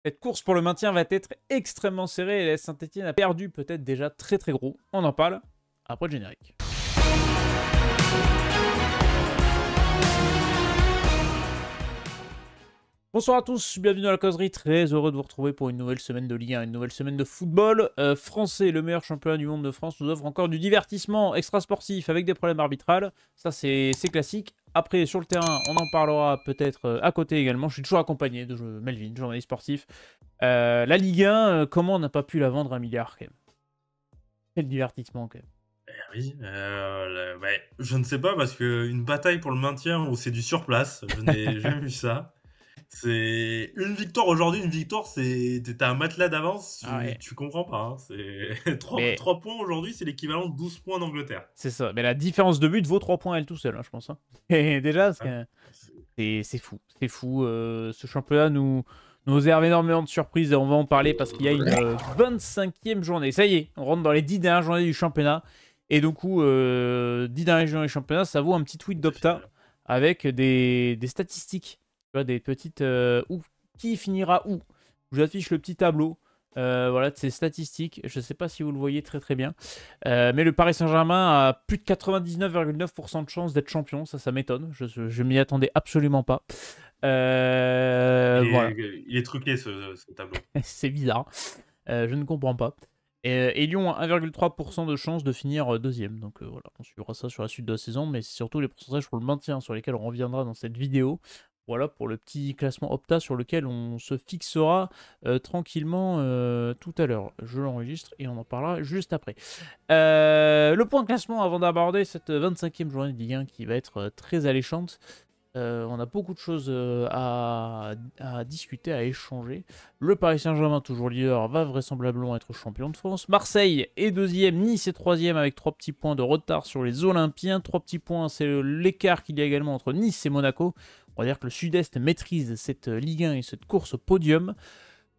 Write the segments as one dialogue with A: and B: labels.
A: Cette course pour le maintien va être extrêmement serrée et la Saint-Etienne a perdu peut-être déjà très très gros. On en parle après le générique. Bonsoir à tous, bienvenue dans la causerie, très heureux de vous retrouver pour une nouvelle semaine de Ligue 1, une nouvelle semaine de football. Français, le meilleur championnat du monde de France, nous offre encore du divertissement extra-sportif avec des problèmes arbitrales. Ça c'est classique. Après, sur le terrain, on en parlera peut-être à côté également. Je suis toujours accompagné de Melvin, journaliste sportif. La Ligue 1, comment on n'a pas pu la vendre 1 milliard quand même? Quel divertissement quand même.
B: Oui, je ne sais pas parce qu'une bataille pour le maintien où c'est du surplace, je n'ai jamais vu ça. C'est une victoire aujourd'hui, une victoire, t'as un matelas d'avance,
A: Ah ouais.
B: tu comprends pas. Hein. C'est 3
A: Mais
B: points aujourd'hui, c'est l'équivalent de 12 points d'Angleterre.
A: c'est ça. Mais la différence de but vaut 3 points à elle tout seul, hein, je pense. Hein. Et déjà,
B: Hein.
A: c'est fou. C'est fou. Ce championnat nous réserve énormément de surprises et on va en parler parce qu'il y a une 25e journée. Ça y est, on rentre dans les 10 dernières journées du championnat. Et du coup, 10 dernières journées du championnat, ça vaut un petit tweet d'Opta avec des statistiques. Tu vois, des petites... qui finira où? Je vous affiche le petit tableau. Voilà, de ces statistiques. Je ne sais pas si vous le voyez très très bien. Mais le Paris Saint-Germain a plus de 99,9% de chances d'être champion. Ça m'étonne. Je m'y attendais absolument pas. Voilà.
B: Il est truqué ce tableau.
A: C'est bizarre. Je ne comprends pas. Et Lyon a 1,3% de chance de finir deuxième. Donc voilà, on suivra ça sur la suite de la saison. Mais c'est surtout les pourcentages pour le maintien sur lesquels on reviendra dans cette vidéo. Voilà pour le petit classement Opta sur lequel on se fixera tranquillement tout à l'heure. Je l'enregistre et on en parlera juste après. Le point classement avant d'aborder cette 25e journée de Ligue 1 qui va être très alléchante. On a beaucoup de choses à discuter, à échanger. Le Paris Saint-Germain, toujours leader, va vraisemblablement être champion de France. Marseille est deuxième, Nice est troisième avec 3 petits points de retard sur les Olympiens. 3 petits points, c'est l'écart qu'il y a également entre Nice et Monaco. On va dire que le Sud-Est maîtrise cette Ligue 1 et cette course au podium.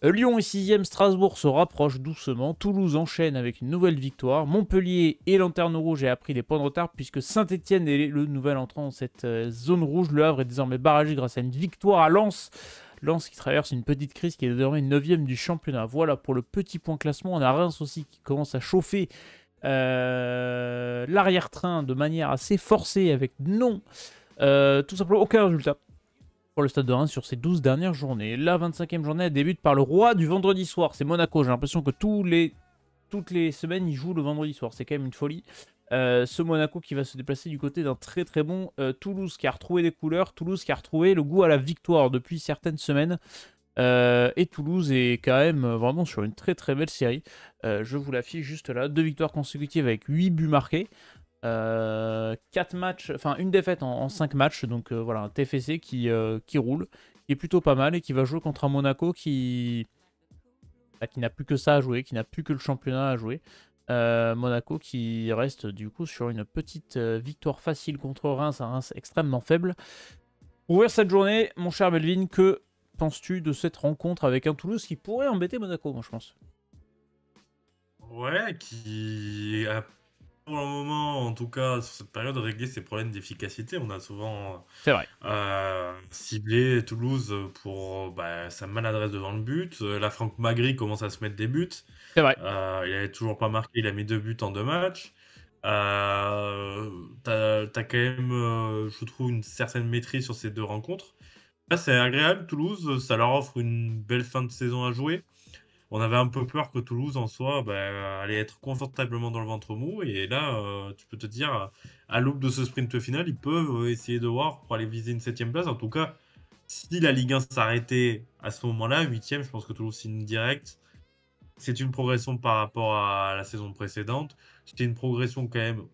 A: Lyon est 6ème, Strasbourg se rapproche doucement, Toulouse enchaîne avec une nouvelle victoire, Montpellier et Lanterne Rouge a pris des points de retard puisque Saint-Etienne est le nouvel entrant dans cette zone rouge. Le Havre est désormais barragé grâce à une victoire à Lens. Lens qui traverse une petite crise qui est désormais 9ème du championnat. Voilà pour le petit point classement. On a Reims aussi qui commence à chauffer l'arrière-train de manière assez forcée avec tout simplement aucun résultat pour le Stade de Reims sur ces 12 dernières journées. La 25e journée elle débute par le roi du vendredi soir, c'est Monaco. J'ai l'impression que toutes les semaines, ils jouent le vendredi soir. C'est quand même une folie. Ce Monaco qui va se déplacer du côté d'un très très bon Toulouse qui a retrouvé des couleurs, Toulouse qui a retrouvé le goût à la victoire depuis certaines semaines. Et Toulouse est quand même vraiment sur une très très belle série. Je vous l'affiche juste là, 2 victoires consécutives avec 8 buts marqués. 4 matchs, enfin une défaite en 5 matchs, donc voilà, un TFC qui roule, qui est plutôt pas mal et qui va jouer contre un Monaco qui n'a plus que ça à jouer, qui n'a plus que le championnat à jouer. Monaco qui reste du coup sur une petite victoire facile contre Reims, un Reims extrêmement faible. Pour ouvrir cette journée, mon cher Melvin, que penses-tu de cette rencontre avec un Toulouse qui pourrait embêter Monaco, moi je pense?
B: Ouais, qui a pour le moment, en tout cas, sur cette période, réglé ses problèmes d'efficacité. On a souvent
A: C'est vrai.
B: ciblé Toulouse pour sa maladresse devant le but. Là, Franck Magri commence à se mettre des buts.
A: C'est vrai.
B: Il n'avait toujours pas marqué, il a mis 2 buts en 2 matchs. T'as quand même, je trouve, une certaine maîtrise sur ces 2 rencontres. Là, c'est agréable, Toulouse, ça leur offre une belle fin de saison à jouer. On avait un peu peur que Toulouse, en soi, allait être confortablement dans le ventre mou. Et là, tu peux te dire, à l'aube de ce sprint final, ils peuvent essayer de voir pour aller viser une 7ème place. En tout cas, si la Ligue 1 s'arrêtait à ce moment-là, 8ème, je pense que Toulouse signe direct. C'est une progression par rapport à la saison précédente. C'était une progression quand même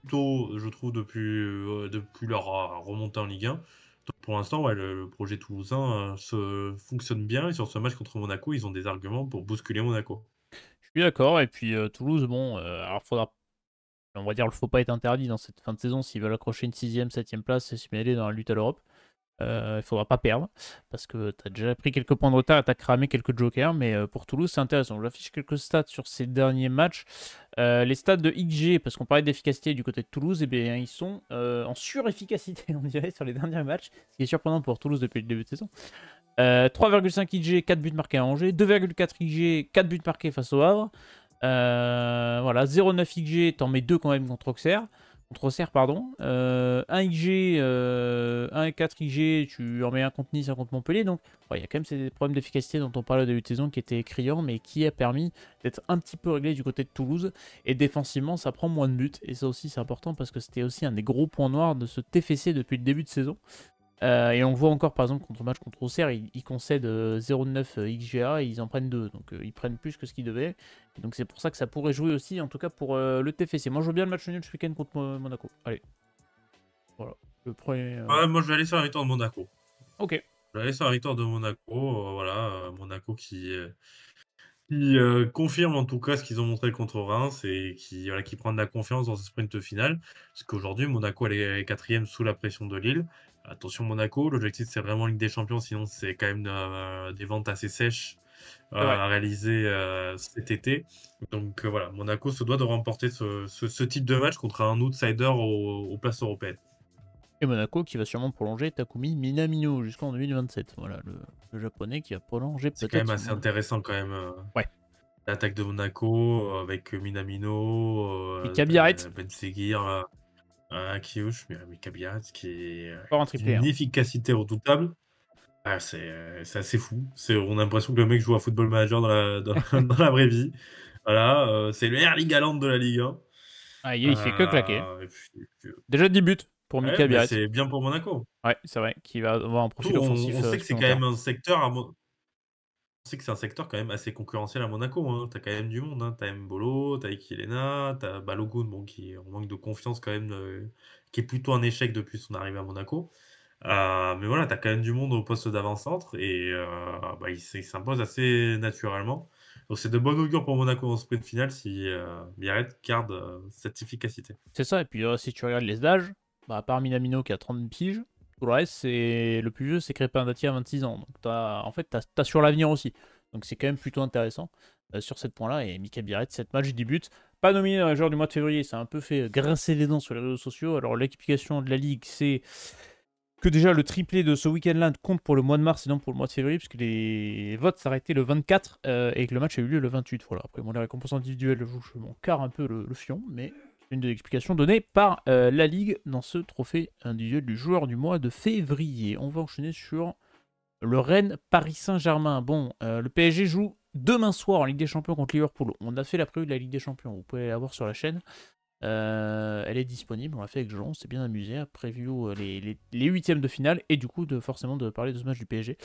B: plutôt, je trouve, depuis leur remontée en Ligue 1. Donc pour l'instant, ouais, le projet toulousain fonctionne bien. Et sur ce match contre Monaco, ils ont des arguments pour bousculer Monaco.
A: Je suis d'accord. Et puis Toulouse, bon, alors faudra, on va dire, il ne faut pas être interdit dans cette fin de saison s'ils veulent accrocher une 6ème, 7ème place et se mêler dans la lutte à l'Europe. Il ne faudra pas perdre parce que tu as déjà pris quelques points de retard et tu as cramé quelques jokers. Mais pour Toulouse, c'est intéressant. Je affiche quelques stats sur ces derniers matchs. Les stats de XG, parce qu'on parlait d'efficacité du côté de Toulouse, eh bien, ils sont en surefficacité, on dirait, sur les derniers matchs. Ce qui est surprenant pour Toulouse depuis le début de saison. 3,5 XG, 4 buts marqués à Angers. 2,4 XG, 4 buts marqués face au Havre. Voilà, 0,9 XG, t'en mets 2 quand même contre Auxerre. Contre Auxerre, pardon. 1 XG, 1,4 XG, tu en mets un contre Nice, un contre Montpellier. Donc, il y a quand même ces problèmes d'efficacité dont on parlait au début de saison qui étaient criants, mais qui a permis d'être un petit peu réglé du côté de Toulouse. Et défensivement, ça prend moins de buts. Et ça aussi, c'est important parce que c'était aussi un des gros points noirs de ce TFC depuis le début de saison. Et on le voit encore par exemple contre le match contre Auxerre, ils concèdent 0,9 XGA et ils en prennent 2. Donc ils prennent plus que ce qu'ils devaient. Et donc c'est pour ça que ça pourrait jouer aussi, en tout cas pour le TFC. Moi je veux bien le match nul ce week-end contre Monaco. Allez. Voilà. Le premier.
B: Ouais, moi je vais aller sur la victoire de Monaco.
A: Ok.
B: Je vais aller sur la victoire de Monaco. Voilà, Monaco qui confirme en tout cas ce qu'ils ont montré contre Reims et qui prend de la confiance dans ce sprint final. Parce qu'aujourd'hui, Monaco elle est 4e sous la pression de Lille. Attention Monaco, l'objectif c'est vraiment Ligue des Champions, sinon c'est quand même des ventes assez sèches
A: C'est vrai.
B: à réaliser cet été. Donc voilà, Monaco se doit de remporter ce type de match contre un outsider aux places européennes.
A: Et Monaco qui va sûrement prolonger Takumi Minamino jusqu'en 2027. Voilà, le japonais qui va prolonger
B: C'est quand
A: peut-être
B: même
A: son
B: assez intéressant quand même.
A: Ouais.
B: L'attaque de Monaco avec Minamino,
A: Mika Biarritz,
B: Ben Seguir, Kiouch, mais Kabiat qui est
A: encore un triplé.
B: d'une
A: Hein.
B: efficacité redoutable. Ah, c'est assez fou. On a l'impression que le mec joue à Football Manager dans la vraie vie. Voilà, c'est le Erling Haaland de la Ligue 1.
A: Ah, il fait que claquer.
B: Et puis,
A: Déjà 10 buts pour
B: ouais,
A: Mika
B: bah,
A: Biarritz.
B: c'est bien pour Monaco.
A: Ouais, c'est vrai, qui va avoir un
B: Surtout,
A: profil offensif
B: on sait que c'est quand
A: supplémentaire.
B: même un secteur on sait que c'est un secteur quand même assez concurrentiel à Monaco, hein. Tu as quand même du monde, hein. Tu as Mbolo, tu as Ikilena, tu as Balogun, bon, qui est en manque de confiance quand même, qui est plutôt un échec depuis son arrivée à Monaco. Mais voilà, tu as quand même du monde au poste d'avant-centre et bah, il s'impose assez naturellement. Donc c'est de bon augure pour Monaco en sprint final si Biarritz garde cette efficacité.
A: C'est ça, et puis si tu regardes les âges, bah, à part Minamino qui a 30 piges, tout le reste, c'est le plus vieux, c'est Crépin Dati à 26 ans. Donc en fait, t'as sur l'avenir aussi. Donc c'est quand même plutôt intéressant sur ce point-là. Et Mika Biarritz, 7 matchs, 10 buts. Pas nominé dans les joueurs du mois de février, ça a un peu fait grincer les dents sur les réseaux sociaux. Alors l'explication de la Ligue, c'est que déjà le triplé de ce week-end-là compte pour le mois de mars et non pour le mois de février, puisque les votes s'arrêtaient le 24 et que le match a eu lieu le 28. Voilà. Après, bon, les récompenses individuelles, je m'en carre un peu le fion, mais c'est une des explications données par la Ligue dans ce trophée individuel du joueur du mois de février. On va enchaîner sur le Rennes Paris Saint-Germain. Bon, le PSG joue demain soir en Ligue des Champions contre Liverpool. On a fait la prévue de la Ligue des Champions, vous pouvez la voir sur la chaîne. Elle est disponible, on l'a fait avec Jean, on s'est bien amusé à preview les huitièmes de finale et du coup forcément de parler de ce match du PSG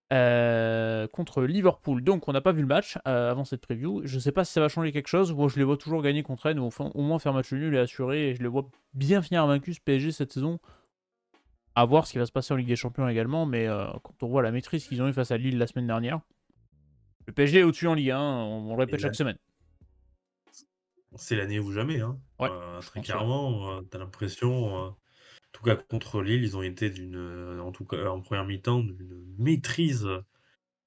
A: contre Liverpool. Donc on n'a pas vu le match avant cette preview. Je sais pas si ça va changer quelque chose. Moi je les vois toujours gagner contre Rennes ou enfin, au moins faire match nul et assurer. Et je les vois bien finir vaincu ce PSG cette saison. À voir ce qui va se passer en Ligue des Champions également. Mais quand on voit la maîtrise qu'ils ont eu face à Lille la semaine dernière, le PSG est au-dessus en Ligue 1, on le
B: Et
A: répète
B: là,
A: chaque semaine.
B: c'est l'année ou jamais, hein.
A: Ouais, je
B: Très
A: pense ouais.
B: clairement, tu as l'impression, en tout cas contre Lille, ils ont été en tout cas en première mi-temps, d'une maîtrise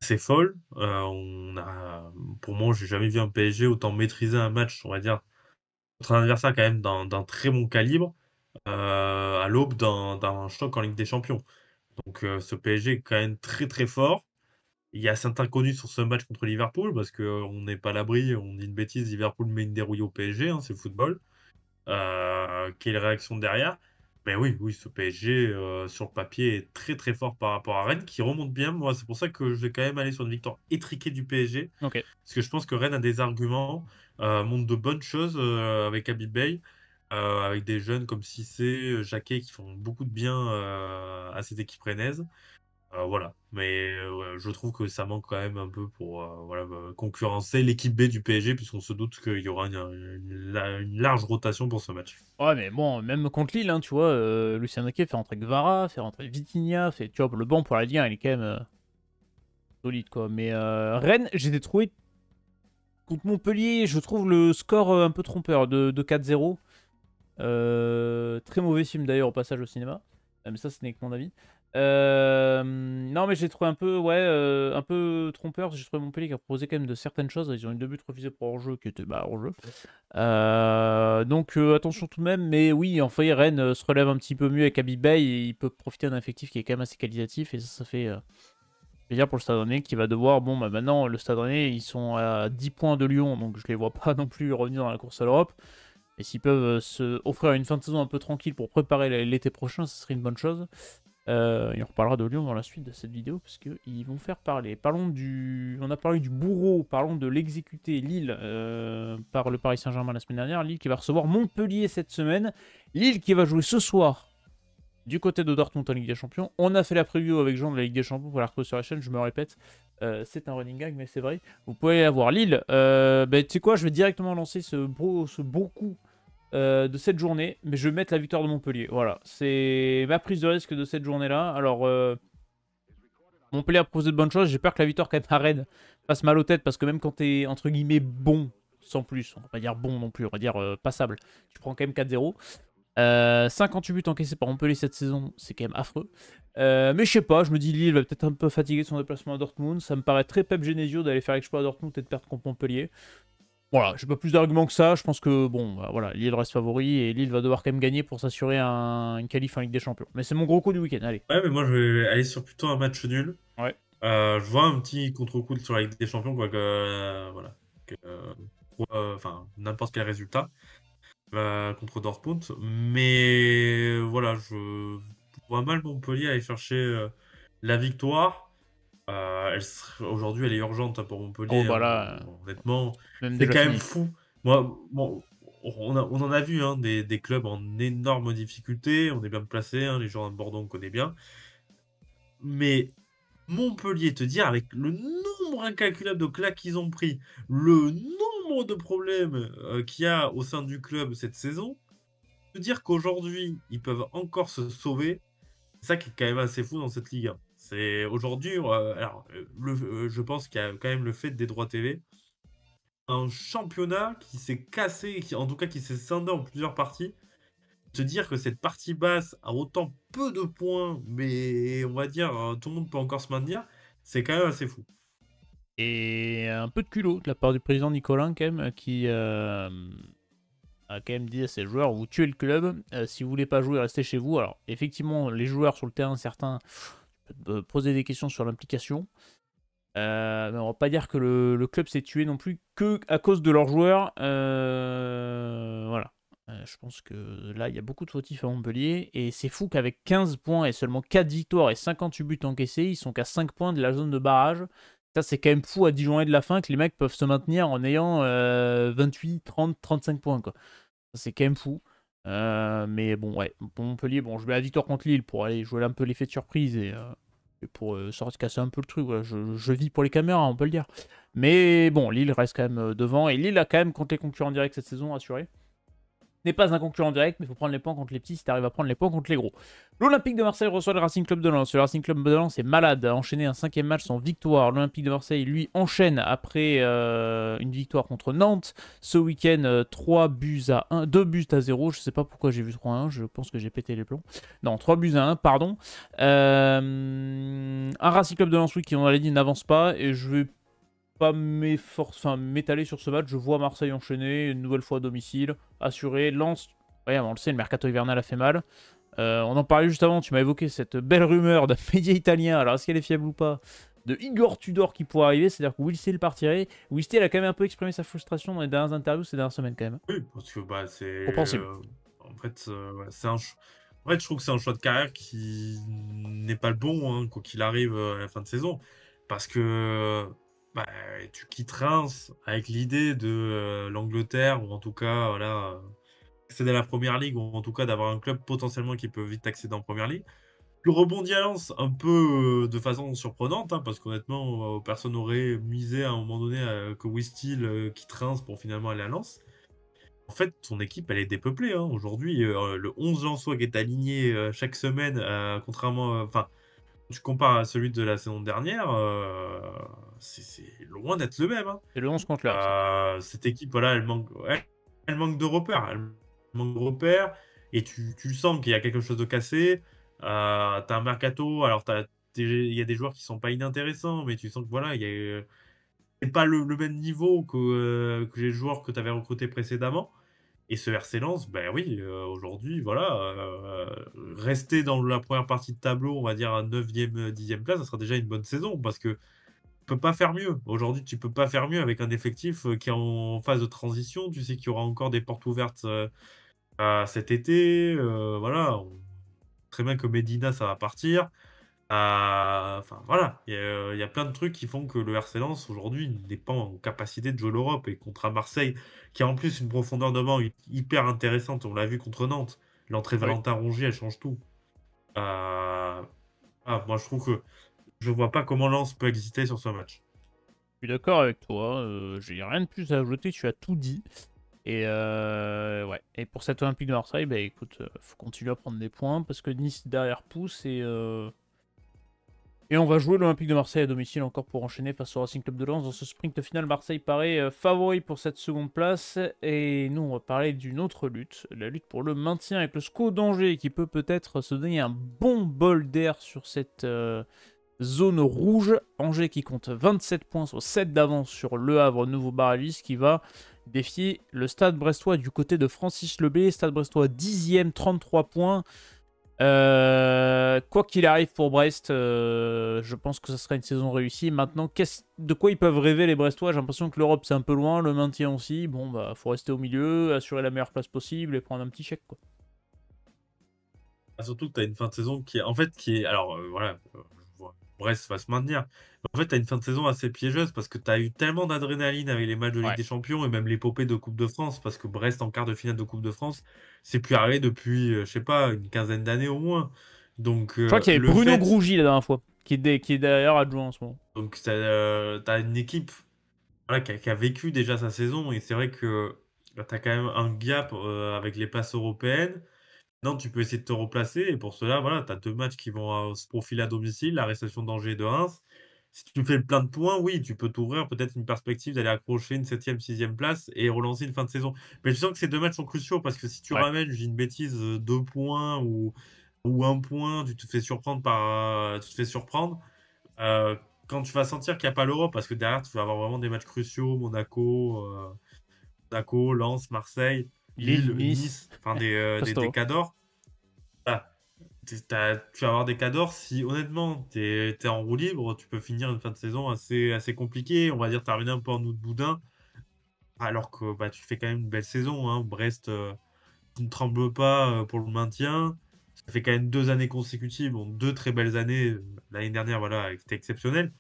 B: assez folle. Pour moi, j'ai jamais vu un PSG autant maîtriser un match, on va dire, contre un adversaire quand même d'un très bon calibre, à l'aube d'un choc en Ligue des Champions. Donc ce PSG est quand même très, très fort. Il y a certains connus sur ce match contre Liverpool parce qu'on n'est pas à l'abri, on dit une bêtise, Liverpool met une dérouille au PSG, hein, c'est le football. Quelle réaction derrière? Mais oui, oui, ce PSG, sur le papier, est très, très fort par rapport à Rennes, qui remonte bien. Moi, c'est pour ça que je vais quand même aller sur une victoire étriquée du PSG,
A: Ok.
B: parce que je pense que Rennes a des arguments, montre de bonnes choses, avec Habib Beye, avec des jeunes comme Cissé, Jacquet, qui font beaucoup de bien, à cette équipe rennaise. Voilà, mais ouais, je trouve que ça manque quand même un peu pour voilà, concurrencer l'équipe B du PSG, puisqu'on se doute qu'il y aura une large rotation pour ce match.
A: Ouais, mais bon, même contre Lille, hein, tu vois, Lucien Naquet fait rentrer Gvara, fait rentrer Vitinha, tu vois, le banc pour la Ligue 1, il est quand même solide, quoi. Mais Rennes, j'ai trouvé contre Montpellier, je trouve le score un peu trompeur de 4-0. Très mauvais film d'ailleurs au passage au cinéma. Mais ça, ce n'est que mon avis. Non, mais j'ai trouvé un peu, ouais, un peu trompeur. J'ai trouvé Montpellier qui a proposé quand même de certaines choses. Ils ont eu 2 buts refusés pour hors-jeu qui étaient hors-jeu. Donc attention tout de même. Mais oui, en fait, Rennes se relève un petit peu mieux avec Habib Beye et il peut profiter d'un effectif qui est quand même assez qualitatif. Et ça fait C'est-à-dire pour le Stade Rennais qui va devoir, bon, bah maintenant, le Stade Rennais, ils sont à 10 points de Lyon, donc je les vois pas non plus revenir dans la course à l'Europe. Et s'ils peuvent se offrir une fin de saison un peu tranquille pour préparer l'été prochain, ce serait une bonne chose. Et on reparlera de Lyon dans la suite de cette vidéo, parce qu'ils vont faire parler. On a parlé du bourreau, parlons de l'exécuté Lille par le Paris Saint-Germain la semaine dernière. Lille qui va recevoir Montpellier cette semaine. Lille qui va jouer ce soir du côté de Dortmund en Ligue des Champions. On a fait la preview avec Jean de la Ligue des Champions, vous pouvez la retrouver sur la chaîne, je me répète, c'est un running gag, mais c'est vrai. Vous pouvez la voir. Lille, tu sais quoi, je vais directement lancer ce beau coup de cette journée, mais je vais mettre la victoire de Montpellier. Voilà, c'est ma prise de risque de cette journée-là. Alors, Montpellier a proposé de bonnes choses, j'ai peur que la victoire quand même à Rennes fasse mal aux têtes, parce que même quand t'es entre guillemets bon, sans plus, on va pas dire bon non plus, on va dire passable, tu prends quand même 4-0. 58 buts encaissés par Montpellier cette saison, c'est quand même affreux. Mais je sais pas, je me dis Lille va peut-être un peu fatigué de son déplacement à Dortmund. Ça me paraît très Pep Genesio d'aller faire l'exploit à Dortmund et de perdre contre Montpellier. Voilà, j'ai pas plus d'arguments que ça. Je pense que bon, bah, voilà, Lille reste favori et Lille va devoir quand même gagner pour s'assurer une qualif en Ligue des Champions. Mais c'est mon gros coup du week-end, allez.
B: Ouais, mais moi, je vais aller sur plutôt un match nul.
A: Ouais.
B: Je vois un petit contre-coup sur la Ligue des Champions, quoi, voilà. Enfin, n'importe quel résultat contre Dortmund. Mais voilà, je vois mal Montpellier aller chercher la victoire. Aujourd'hui, elle est urgente, hein, pour
A: Oh
B: Montpellier,
A: bah
B: hein.
A: là,
B: Honnêtement,
A: même
B: c'est
A: déjà
B: quand même
A: fini.
B: fou. Moi, bon, on en a vu, hein, des clubs en énorme difficulté. On est bien placé, hein, les gens de Bordeaux, on connaît bien. Mais Montpellier, te dire avec le nombre incalculable de claques qu'ils ont pris, le nombre de problèmes qu'il y a au sein du club cette saison, te dire qu'aujourd'hui, ils peuvent encore se sauver, c'est ça qui est quand même assez fou dans cette Ligue 1. C'est aujourd'hui, je pense qu'il y a quand même le fait des droits TV, un championnat qui s'est cassé, en tout cas qui s'est scindé en plusieurs parties. Te dire que cette partie basse a autant peu de points, mais on va dire tout le monde peut encore se maintenir, c'est quand même assez fou.
A: Et un peu de culot de la part du président Nicolas quand même, qui a quand même dit à ses joueurs, vous tuez le club, si vous voulez pas jouer, restez chez vous. Alors effectivement, les joueurs sur le terrain, certains peuvent poser des questions sur l'implication. Mais on va pas dire que le club s'est tué non plus que à cause de leurs joueurs. Voilà. Je pense que là, il y a beaucoup de fautifs à Montpellier. Et c'est fou qu'avec 15 points et seulement 4 victoires et 58 buts encaissés, ils sont qu'à 5 points de la zone de barrage. Ça, c'est quand même fou à 10 journées de la fin que les mecs peuvent se maintenir en ayant 28, 30, 35 points, quoi. Ça, c'est quand même fou. Mais bon, ouais. Pour Montpellier, bon, je mets la victoire contre Lille pour aller jouer un peu l'effet de surprise et pour sortir casser un peu le truc. Voilà. Je vis pour les caméras, on peut le dire. Mais bon, Lille reste quand même devant. Et Lille a quand même contre les concurrents directs cette saison, assuré. N'est pas un concurrent direct, mais il faut prendre les points contre les petits si tu arrives à prendre les points contre les gros. L'Olympique de Marseille reçoit le Racing Club de Lens. Le Racing Club de Lens est malade, a enchaîné un 5e match sans victoire. L'Olympique de Marseille, lui, enchaîne après une victoire contre Nantes. Ce week-end, 3 buts à 1, 2 buts à 0. Je sais pas pourquoi j'ai vu 3-1, je pense que j'ai pété les plombs. Non, 3 buts à 1, pardon. Un Racing Club de Lens, oui, qui, on l'a dit, n'avance pas. Et je vais pas m'étaler sur ce match. Je vois Marseille enchaîner, une nouvelle fois à domicile, assuré. Lens, ouais, on le sait, le mercato hivernal a fait mal. On en parlait juste avant, tu m'as évoqué cette belle rumeur d'un média italien, alors est-ce qu'elle est fiable ou pas, de Igor Tudor qui pourrait arriver, c'est-à-dire que Will Steele partirait. Will Steele a quand même un peu exprimé sa frustration dans les dernières interviews ces dernières semaines quand même.
B: Oui, parce que bah, c'est.
A: Compréhensible.
B: En fait, ouais, en fait, je trouve que c'est un choix de carrière qui n'est pas le bon, hein, quoi qu'il arrive à la fin de saison. Parce que bah, tu quittes Reims avec l'idée de l'Angleterre, ou en tout cas, voilà, accéder à la première ligue, ou en tout cas d'avoir un club potentiellement qui peut vite accéder en première ligue. Tu rebondis à Lens un peu de façon surprenante, hein, parce qu'honnêtement, personne n'aurait misé à un moment donné que Wistil quitte Reims pour finalement aller à Lens. En fait, ton équipe, elle est dépeuplée, hein. Aujourd'hui, le 11 Lensois qui est aligné chaque semaine, contrairement. Enfin, tu compares à celui de la saison dernière, c'est loin d'être le même, hein.
A: C'est le 11 contre le ça.
B: Cette équipe, voilà, elle manque de repères. Elle manque de repères. Et tu sens qu'il y a quelque chose de cassé. T'as un mercato. Alors, il y a des joueurs qui sont pas inintéressants, mais tu sens que voilà, c'est pas le même niveau que les joueurs que tu avais recrutés précédemment. Et ce RC Lens, ben oui, aujourd'hui, voilà, rester dans la première partie de tableau, on va dire à 9e, 10e place, ça sera déjà une bonne saison parce que tu peux pas faire mieux. Aujourd'hui, tu peux pas faire mieux avec un effectif, qui est en phase de transition. Tu sais qu'il y aura encore des portes ouvertes, cet été, voilà, on très bien que Medina, ça va partir. Enfin voilà, il y a plein de trucs qui font que le RC Lens aujourd'hui n'est pas en capacité de jouer l'Europe et contre un Marseille qui a en plus une profondeur de banc hyper intéressante, on l'a vu contre Nantes. L'entrée de
A: Oui,
B: Valentin Rongier, elle change tout. Euh, moi je trouve que je vois pas comment Lens peut exister sur ce match.
A: je suis d'accord avec toi. J'ai rien de plus à ajouter. Tu as tout dit. Et ouais. Et pour cet Olympique de Marseille, bah écoute, faut continuer à prendre des points parce que Nice derrière pousse et on va jouer l'Olympique de Marseille à domicile encore pour enchaîner face au Racing Club de Lens. Dans ce sprint final, Marseille paraît favori pour cette seconde place. Et nous, on va parler d'une autre lutte, la lutte pour le maintien avec le SCO d'Angers qui peut peut-être se donner un bon bol d'air sur cette zone rouge. Angers qui compte 27 points, soit 7 d'avance sur Le Havre, nouveau barragiste, qui va défier le Stade Brestois du côté de Francis Lebé. Stade Brestois 10e, 33 points. Quoi qu'il arrive pour Brest, je pense que ce sera une saison réussie. Maintenant, de quoi ils peuvent rêver les Brestois? J'ai l'impression que l'Europe c'est un peu loin, le maintien aussi. Bon, bah, faut rester au milieu, assurer la meilleure place possible et prendre un petit chèque, quoi.
B: Surtout que tu as une fin de saison qui est en fait qui est alors, voilà, Brest va se maintenir. En fait, tu as une fin de saison assez piégeuse parce que tu as eu tellement d'adrénaline avec les matchs de Ligue
A: Ouais.
B: des Champions et même l'épopée de Coupe de France parce que Brest en quart de finale de Coupe de France, c'est plus arrivé depuis, je sais pas, une quinzaine d'années au moins. Donc,
A: Je crois qu'il y avait
B: le
A: Bruno
B: fait
A: Grougy la dernière fois, qui est d'ailleurs adjoint en ce moment.
B: donc tu as une équipe, voilà, qui a vécu déjà sa saison et c'est vrai que, bah, tu as quand même un gap, avec les places européennes. Non, tu peux essayer de te replacer et pour cela, voilà, tu as 2 matchs qui vont, se profiler à domicile, la réception d'Angers et de Reims. Si tu fais le plein de points, oui, tu peux t'ouvrir peut-être une perspective d'aller accrocher une 7e, 6e place et relancer une fin de saison. Mais je sens que ces 2 matchs sont cruciaux parce que si tu
A: Ouais.
B: ramènes, je dis une bêtise, 2 points ou 1 point, tu te fais surprendre, heu, quand tu vas sentir qu'il y a pas l'Europe parce que derrière tu vas avoir vraiment des matchs cruciaux, Monaco, Lens, Marseille,
A: Lille,
B: Lille,
A: Nice,
B: Nice, enfin des
A: costaud.
B: cadors. Ah, tu vas avoir des cadors si honnêtement tu es en roue libre, tu peux finir une fin de saison assez compliquée. On va dire terminer un peu en août boudin, alors que, bah, tu fais quand même une belle saison, hein. Brest, qui ne tremble pas, pour le maintien. Ça fait quand même 2 années consécutives, bon 2 très belles années, l'année dernière, voilà, c'était exceptionnel.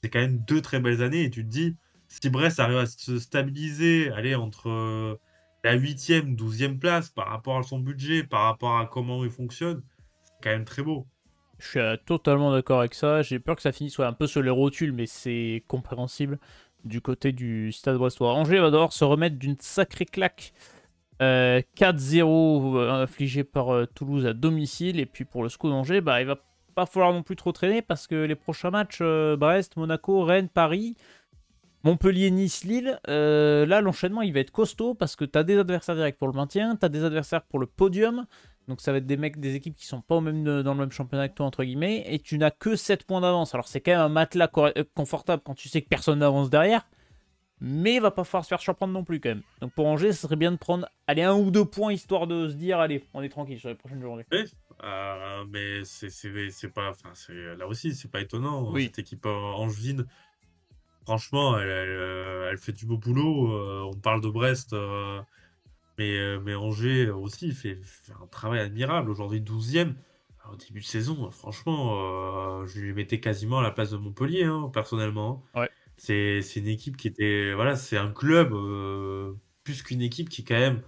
B: C'est quand même 2 très belles années et tu te dis: «Si Brest arrive à se stabiliser, aller entre, la 8e, 12e place par rapport à son budget, par rapport à comment il fonctionne», c'est quand même très beau.
A: Je suis totalement d'accord avec ça. J'ai peur que ça finisse un peu sur les rotules, mais c'est compréhensible du côté du Stade Brestois. Angers va devoir se remettre d'une sacrée claque 4-0 infligé par Toulouse à domicile. Et puis pour le SCO d'Angers, bah, il va pas falloir non plus trop traîner parce que les prochains matchs, Brest, Monaco, Rennes, Paris, Montpellier, Nice, Lille, là l'enchaînement il va être costaud parce que tu as des adversaires directs pour le maintien, tu as des adversaires pour le podium. Donc ça va être des mecs, des équipes qui sont pas dans le même championnat que toi, entre guillemets, et tu n'as que 7 points d'avance. Alors c'est quand même un matelas confortable quand tu sais que personne n'avance derrière, mais il va pas falloir se faire surprendre non plus quand même. Donc pour Angers, ce serait bien de prendre allez, 1 ou 2 points histoire de se dire allez, on est tranquille sur les prochaines journées.
B: Oui, mais c'est pas enfin, c'est là aussi, c'est pas étonnant,
A: Oui,
B: cette équipe, angevine, franchement, elle fait du beau boulot, on parle de Brest, mais Angers aussi fait un travail admirable. Aujourd'hui 12e, au début de saison, franchement, je les mettais quasiment à la place de Montpellier, hein, personnellement, hein.
A: ouais.
B: C'est une équipe qui était voilà, c'est un club, plus qu'une équipe qui est quand même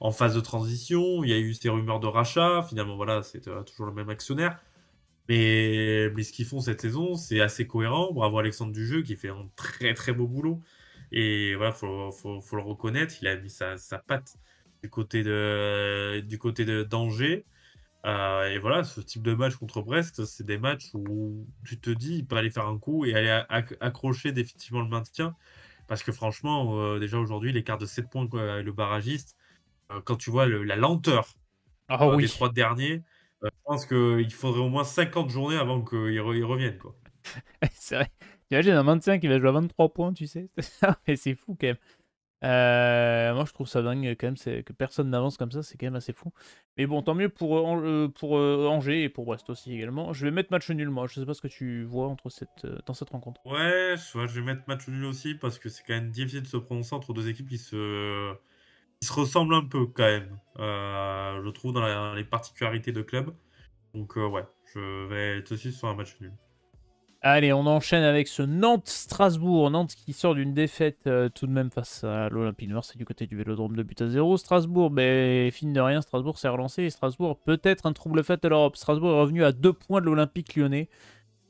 B: en phase de transition. Il y a eu ces rumeurs de rachat, finalement voilà, c'est, toujours le même actionnaire. Mais ce qu'ils font cette saison, c'est assez cohérent. Bravo Alexandre Dujeu qui fait un très, très beau boulot et voilà, faut le reconnaître, il a mis sa patte du côté de d'Angers, et voilà, ce type de match contre Brest, c'est des matchs où tu te dis: «Il peut aller faire un coup et aller accrocher définitivement le maintien». Parce que franchement, déjà aujourd'hui, l'écart de 7 points, quoi, avec le barragiste, quand tu vois la lenteur,
A: Ah
B: des
A: oui,
B: 3 derniers, je pense qu'il faudrait au moins 50 journées avant qu'ils reviennent, quoi.
A: c'est vrai. T'imagines un maintien qui va jouer à 23 points, tu sais. Mais c'est fou quand même. Moi, je trouve ça dingue quand même, c'est que personne n'avance comme ça, c'est quand même assez fou. Mais bon, tant mieux pour, Angers et pour Brest aussi également. Je vais mettre match nul, moi. Je sais pas ce que tu vois dans cette rencontre.
B: Ouais, je vais mettre match nul aussi parce que c'est quand même difficile de se prononcer entre deux équipes qui se ressemblent un peu quand même. Je trouve dans les particularités de club. Donc ouais, je vais être aussi sur un match nul.
A: Allez, on enchaîne avec ce Nantes-Strasbourg. Nantes qui sort d'une défaite tout de même face à l'Olympique de Marseille du côté du Vélodrome de but à 0. Strasbourg, ben, fine de rien, Strasbourg s'est relancé. Et Strasbourg, peut-être un trouble fait à l'Europe. Strasbourg est revenu à 2 points de l'Olympique lyonnais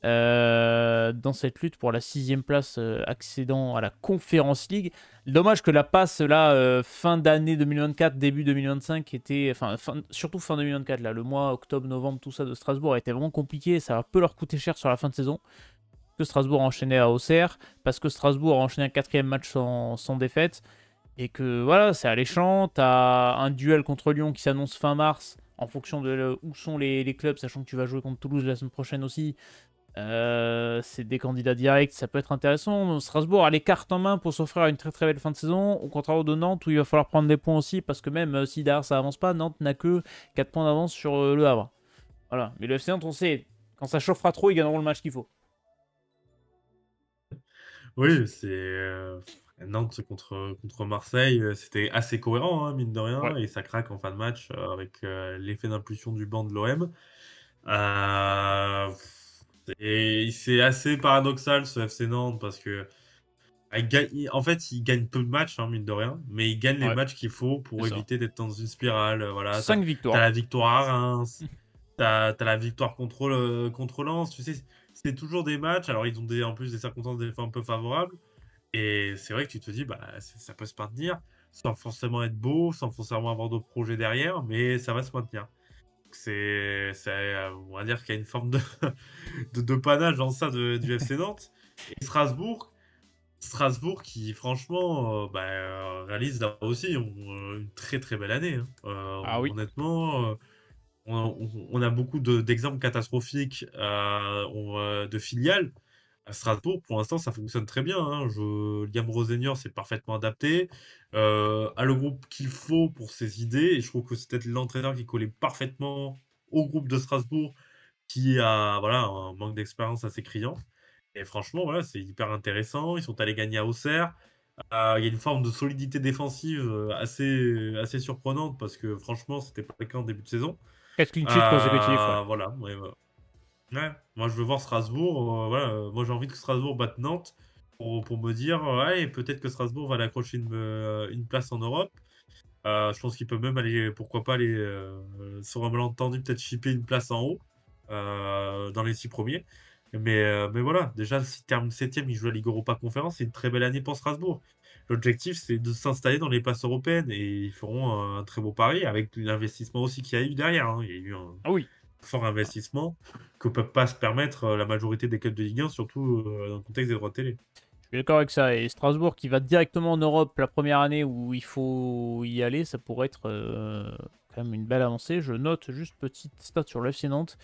A: dans cette lutte pour la 6e place accédant à la Conference League. Dommage que la passe là, fin d'année 2024, début 2025, était, surtout fin 2024, là, le mois octobre, novembre, tout ça de Strasbourg a été vraiment compliqué. Ça va peu leur coûter cher sur la fin de saison. Que Strasbourg a enchaîné à Auxerre, parce que Strasbourg a enchaîné un 4e match sans défaite, et que voilà, c'est alléchant. T'as un duel contre Lyon qui s'annonce fin mars, en fonction de où sont les clubs, sachant que tu vas jouer contre Toulouse la semaine prochaine aussi. C'est des candidats directs, ça peut être intéressant. Strasbourg a les cartes en main pour s'offrir une très très belle fin de saison, au contraire de Nantes où il va falloir prendre des points aussi, parce que même si derrière ça avance pas, Nantes n'a que 4 points d'avance sur le Havre. Voilà, mais le FC Nantes, on sait, quand ça chauffera trop, ils gagneront le match qu'il faut.
B: Oui, Nantes contre Marseille, c'était assez cohérent, hein, mine de
A: Ouais.
B: rien, et ça craque en fin de match avec l'effet d'impulsion du banc de l'OM. Euh, et c'est assez paradoxal ce FC Nantes parce que en fait, il gagne peu de matchs, hein, mine de rien, mais il gagne les
A: Ouais,
B: matchs qu'il faut
A: c'est
B: pour
A: ça.
B: éviter d'être dans une spirale. Voilà,
A: 5
B: t'as
A: victoires.
B: la victoire à Reims, t'as la victoire contre Lens, tu sais, c'est toujours des matchs. Alors, ils ont en plus des circonstances des fois un peu favorables. Et c'est vrai que tu te dis, bah, ça peut se maintenir sans forcément être beau, sans forcément avoir d'autres projets derrière, mais ça va se maintenir. On va dire qu'il y a une forme de panache dans ça du FC Nantes. Et Strasbourg qui, franchement, réalise là aussi une très très belle année, hein.
A: Ah oui.
B: Honnêtement, on a beaucoup d'exemples catastrophiques de filiales. À Strasbourg, pour l'instant, ça fonctionne très bien, hein. Liam Rosenior s'est parfaitement adapté, a le groupe qu'il faut pour ses idées. Et je trouve que c'est peut-être l'entraîneur qui collait parfaitement au groupe de Strasbourg, qui a voilà, un manque d'expérience assez criant. Et franchement, voilà, c'est hyper intéressant. Ils sont allés gagner à Auxerre. Il y a une forme de solidité défensive assez surprenante parce que franchement, c'était pas le cas en début de saison.
A: 4 clean sheets consécutifs, ouais.
B: Voilà, ouais, ouais, moi je veux voir Strasbourg. Voilà, moi j'ai envie que Strasbourg batte Nantes pour me dire, ouais, peut-être que Strasbourg va aller accrocher une place en Europe. Je pense qu'il peut même aller, pourquoi pas aller sur un malentendu, peut-être chipper une place en haut dans les 6 premiers. Mais voilà, déjà, s'il termine 7ème, il joue la Ligue Europa Conférence, c'est une très belle année pour Strasbourg. L'objectif, c'est de s'installer dans les places européennes et ils feront un très beau pari avec l'investissement aussi qu'il y a eu derrière, hein. Il y a eu un
A: Ah oui.
B: fort investissement que peuvent pas se permettre la majorité des clubs de Ligue 1, surtout dans le contexte des droits de télé.
A: Je suis d'accord avec ça. Et Strasbourg qui va directement en Europe la première année où il faut y aller, ça pourrait être quand même une belle avancée. Je note juste petite stat sur le FC Nantes.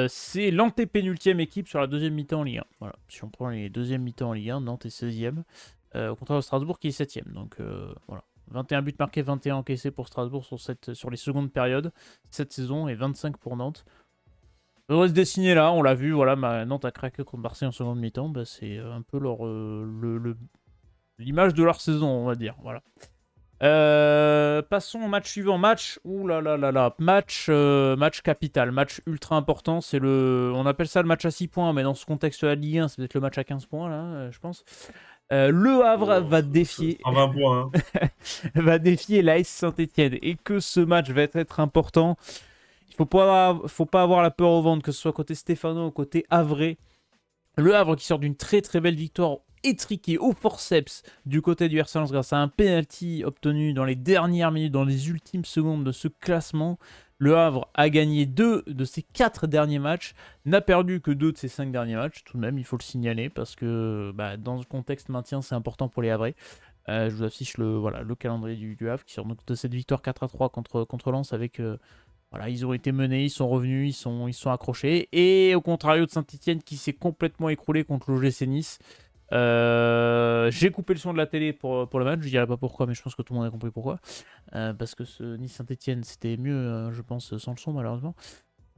A: C'est l'antépénultième équipe sur la deuxième mi-temps en Ligue 1. Voilà. Si on prend les deuxièmes mi-temps en Ligue 1, Nantes est 16e. Au contraire de Strasbourg qui est 7e. Donc voilà. 21 buts marqués, 21 encaissés pour Strasbourg sur les secondes périodes cette saison et 25 pour Nantes. Ça devrait se dessiner là, on l'a vu, voilà, Nantes a craqué contre Marseille en seconde mi-temps, bah, c'est un peu l'image de leur saison, on va dire, voilà. Passons au match suivant, ouh là là là là, match capital, match ultra important, on appelle ça le match à 6 points, mais dans ce contexte de la Ligue 1, c'est peut-être le match à 15 points là, je pense. Le Havre
B: Oh,
A: va défier,
B: 120 points, hein.
A: va défier l'AS Saint-Etienne, et que ce match va être important. Il faut pas avoir la peur au ventre, que ce soit côté Stéphano ou côté Havre. Le Havre qui sort d'une très très belle victoire étriquée au forceps du côté du RC Lens grâce à un penalty obtenu dans les dernières minutes, dans les ultimes secondes de ce classement. Le Havre a gagné 2 de ses 4 derniers matchs, n'a perdu que 2 de ses 5 derniers matchs, tout de même il faut le signaler parce que dans ce contexte maintien c'est important pour les Havrais. Je vous affiche le calendrier du Havre qui sort donc de cette victoire 4-3 contre Lens avec... voilà, ils ont été menés, ils sont revenus, ils sont accrochés. Et au contrario de Saint-Etienne qui s'est complètement écroulé contre l'OGC Nice. J'ai coupé le son de la télé pour le match, je dirais pas pourquoi, mais je pense que tout le monde a compris pourquoi. Parce que ce Nice-Saint-Etienne, c'était mieux, je pense, sans le son, malheureusement.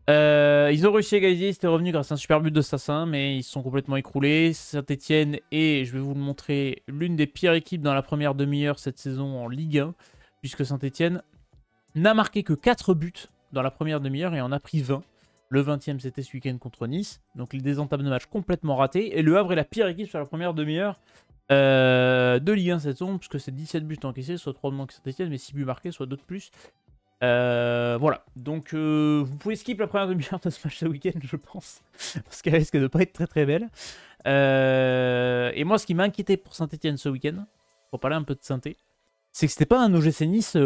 A: Ils ont réussi à égaliser, c'était revenu grâce à un super but de Sassin, mais ils se sont complètement écroulés. Saint-Etienne est, je vais vous le montrer, l'une des pires équipes dans la première demi-heure cette saison en Ligue 1, puisque Saint-Etienne n'a marqué que 4 buts dans la première demi-heure et en a pris 20. Le 20e, c'était ce week-end contre Nice. Donc des entames de match complètement ratés. Et Le Havre est la pire équipe sur la première demi-heure de Ligue 1 cette saison, puisque c'est 17 buts encaissés, soit 3 de moins que Saint-Etienne, mais 6 buts marqués, soit 2 de plus. Voilà, donc vous pouvez skip la première demi-heure de ce match ce week-end, je pense, parce qu'elle risque de pas être très très belle. Et moi, ce qui m'a inquiété pour Saint-Etienne ce week-end, pour parler un peu de Saint-Étienne, c'est que c'était pas un OGC Nice